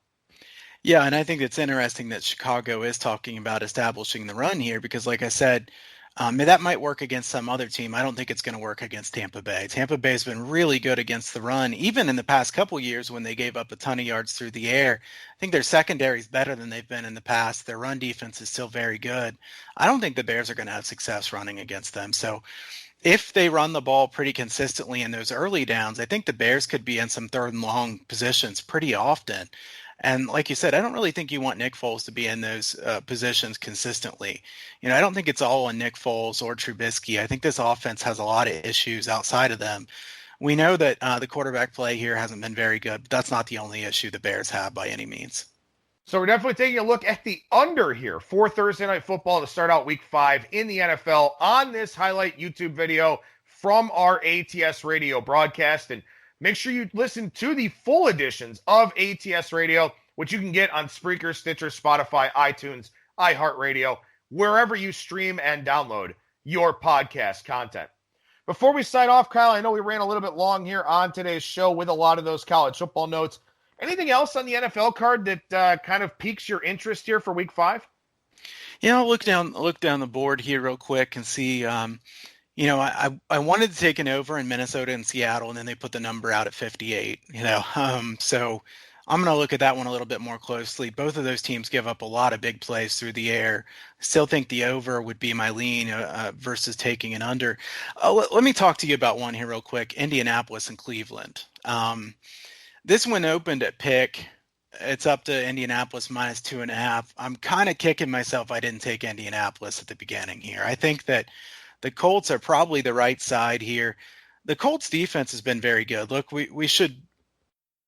Yeah, and I think it's interesting that Chicago is talking about establishing the run here because, like I said, that might work against some other team. I don't think it's going to work against Tampa Bay. Tampa Bay has been really good against the run, even in the past couple years when they gave up a ton of yards through the air. I think their secondary is better than they've been in the past. Their run defense is still very good. I don't think the Bears are going to have success running against them. So if they run the ball pretty consistently in those early downs, I think the Bears could be in some third and long positions pretty often. And like you said, I don't really think you want Nick Foles to be in those positions consistently. I don't think it's all on Nick Foles or Trubisky. I think this offense has a lot of issues outside of them. We know that the quarterback play here hasn't been very good, but that's not the only issue the Bears have by any means. So we're definitely taking a look at the under here for Thursday Night Football to start out Week 5 in the NFL on this highlight YouTube video from our ATS Radio broadcast. And make sure you listen to the full editions of ATS Radio, which you can get on Spreaker, Stitcher, Spotify, iTunes, iHeartRadio, wherever you stream and download your podcast content. Before we sign off, Kyle, I know we ran a little bit long here on today's show with a lot of those college football notes. Anything else on the NFL card that kind of piques your interest here for Week 5? Yeah, I'll look down the board here real quick and see. I wanted to take an over in Minnesota and Seattle, and then they put the number out at 58. So I'm going to look at that one a little bit more closely. Both of those teams give up a lot of big plays through the air. Still think the over would be my lean versus taking an under. Let me talk to you about one here real quick. Indianapolis and Cleveland. This one opened at pick. It's up to Indianapolis minus 2.5. I'm kind of kicking myself I didn't take Indianapolis at the beginning here. I think that the Colts are probably the right side here. The Colts defense has been very good. Look, we should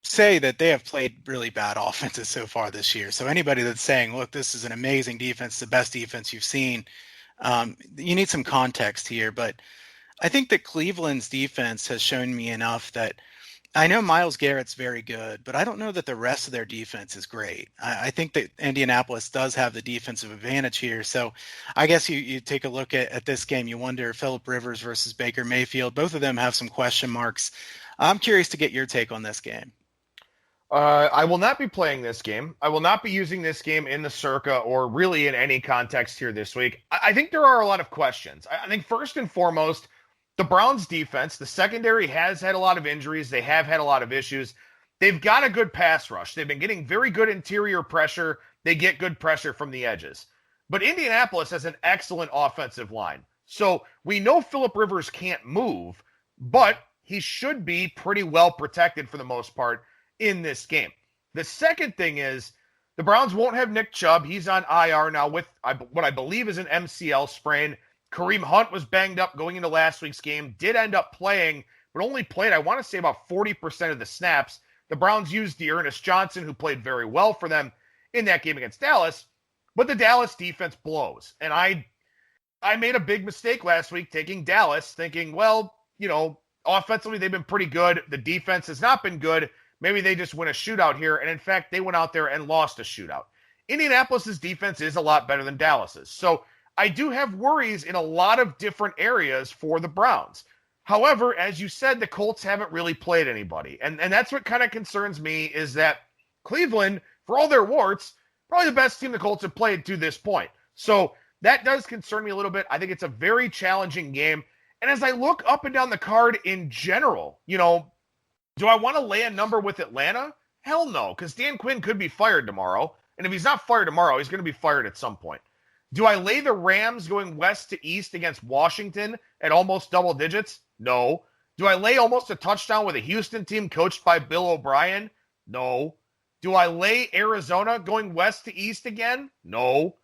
say that they have played really bad offenses so far this year. So anybody that's saying, look, this is an amazing defense, the best defense you've seen, you need some context here. But I think that Cleveland's defense has shown me enough that I know Myles Garrett's very good, but I don't know that the rest of their defense is great. I think that Indianapolis does have the defensive advantage here. So I guess you take a look at this game, you wonder Phillip Rivers versus Baker Mayfield. Both of them have some question marks. I'm curious to get your take on this game. I will not be playing this game. I will not be using this game in the circa or really in any context here this week. I think there are a lot of questions. I think first and foremost, the Browns defense, the secondary has had a lot of injuries. They have had a lot of issues. They've got a good pass rush. They've been getting very good interior pressure. They get good pressure from the edges. But Indianapolis has an excellent offensive line. So we know Phillip Rivers can't move, but he should be pretty well protected for the most part in this game. The second thing is the Browns won't have Nick Chubb. He's on IR now with what I believe is an MCL sprain. Kareem Hunt was banged up going into last week's game, did end up playing, but only played, I want to say, about 40% of the snaps. The Browns used Dearness Johnson, who played very well for them in that game against Dallas, but the Dallas defense blows. And I made a big mistake last week taking Dallas, thinking, well, offensively, they've been pretty good. The defense has not been good. Maybe they just win a shootout here. And in fact, they went out there and lost a shootout. Indianapolis's defense is a lot better than Dallas's. So I do have worries in a lot of different areas for the Browns. However, as you said, the Colts haven't really played anybody. And that's what kind of concerns me is that Cleveland, for all their warts, probably the best team the Colts have played to this point. So that does concern me a little bit. I think it's a very challenging game. And as I look up and down the card in general, do I want to lay a number with Atlanta? Hell no, because Dan Quinn could be fired tomorrow. And if he's not fired tomorrow, he's going to be fired at some point. Do I lay the Rams going west to east against Washington at almost double digits? No. Do I lay almost a touchdown with a Houston team coached by Bill O'Brien? No. Do I lay Arizona going west to east again? No.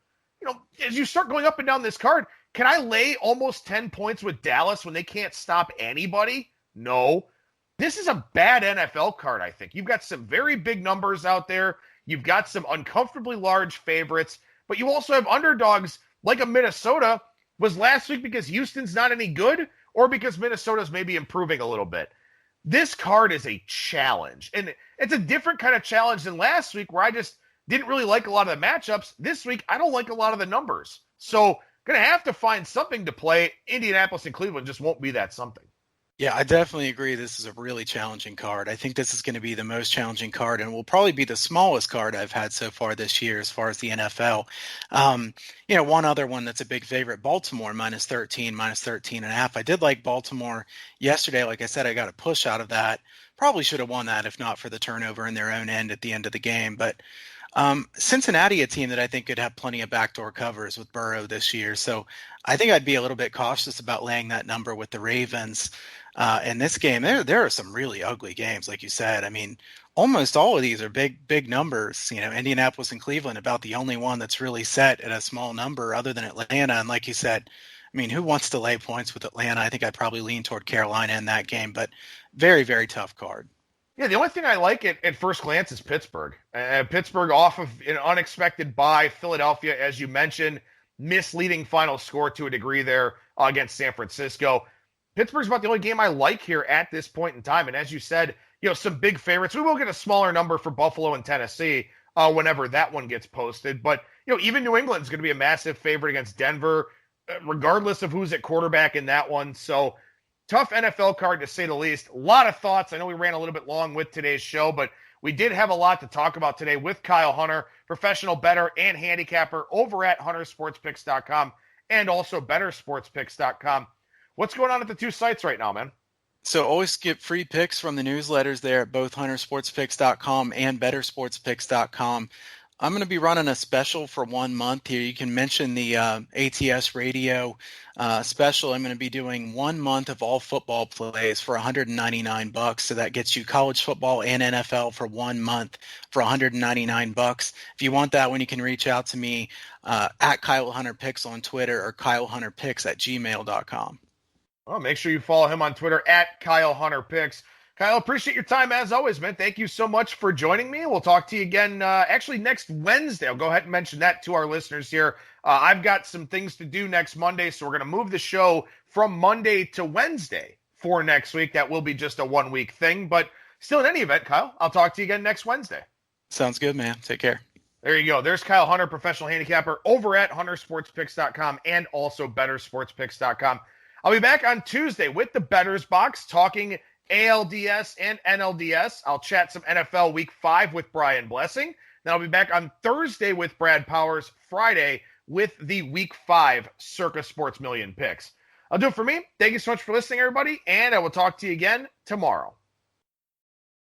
As you start going up and down this card, can I lay almost 10 points with Dallas when they can't stop anybody? No. This is a bad NFL card, I think. You've got some very big numbers out there. You've got some uncomfortably large favorites, but you also have underdogs like a Minnesota. Was last week because Houston's not any good or because Minnesota's maybe improving a little bit? This card is a challenge, and it's a different kind of challenge than last week where I just didn't really like a lot of the matchups. This week, I don't like a lot of the numbers. So going to have to find something to play. Indianapolis and Cleveland just won't be that something. Yeah, I definitely agree. This is a really challenging card. I think this is going to be the most challenging card and will probably be the smallest card I've had so far this year as far as the NFL. One other one that's a big favorite, Baltimore, minus 13 and a half. I did like Baltimore yesterday. Like I said, I got a push out of that. Probably should have won that if not for the turnover in their own end at the end of the game. But Cincinnati, a team that I think could have plenty of backdoor covers with Burrow this year. So I think I'd be a little bit cautious about laying that number with the Ravens. In this game, there are some really ugly games, like you said. I mean, almost all of these are big numbers. Indianapolis and Cleveland, about the only one that's really set at a small number other than Atlanta. And like you said, I mean, who wants to lay points with Atlanta? I think I'd probably lean toward Carolina in that game, but very, very tough card. Yeah, the only thing I like at first glance is Pittsburgh. Pittsburgh off of an unexpected bye. Philadelphia, as you mentioned, misleading final score to a degree there against San Francisco. Pittsburgh's about the only game I like here at this point in time. And as you said, some big favorites. We will get a smaller number for Buffalo and Tennessee whenever that one gets posted. But, even New England's going to be a massive favorite against Denver, regardless of who's at quarterback in that one. So tough NFL card to say the least. A lot of thoughts. I know we ran a little bit long with today's show, but we did have a lot to talk about today with Kyle Hunter, professional bettor and handicapper over at huntersportspicks.com and also bettersportspicks.com. What's going on at the two sites right now, man? So always get free picks from the newsletters there at both huntersportspicks.com and bettersportspicks.com. I'm going to be running a special for 1 month here. You can mention the ATS Radio special. I'm going to be doing 1 month of all football plays for $199. So that gets you college football and NFL for 1 month for $199. If you want that one, you can reach out to me at Kyle Hunter Picks on Twitter or KyleHunterPicks@gmail.com. Well, make sure you follow him on Twitter at Kyle Hunter Picks. Kyle, appreciate your time as always, man. Thank you so much for joining me. We'll talk to you again actually next Wednesday. I'll go ahead and mention that to our listeners here. I've got some things to do next Monday, so we're going to move the show from Monday to Wednesday for next week. That will be just a 1 week thing, but still in any event, Kyle, I'll talk to you again next Wednesday. Sounds good, man. Take care. There you go. There's Kyle Hunter, professional handicapper over at huntersportspicks.com and also bettersportspicks.com. I'll be back on Tuesday with the Bettors Box talking ALDS and NLDS. I'll chat some NFL Week 5 with Brian Blessing. Then I'll be back on Thursday with Brad Powers, Friday with the Week 5 Circa Sports Million picks. I'll do it for me. Thank you so much for listening, everybody, and I will talk to you again tomorrow.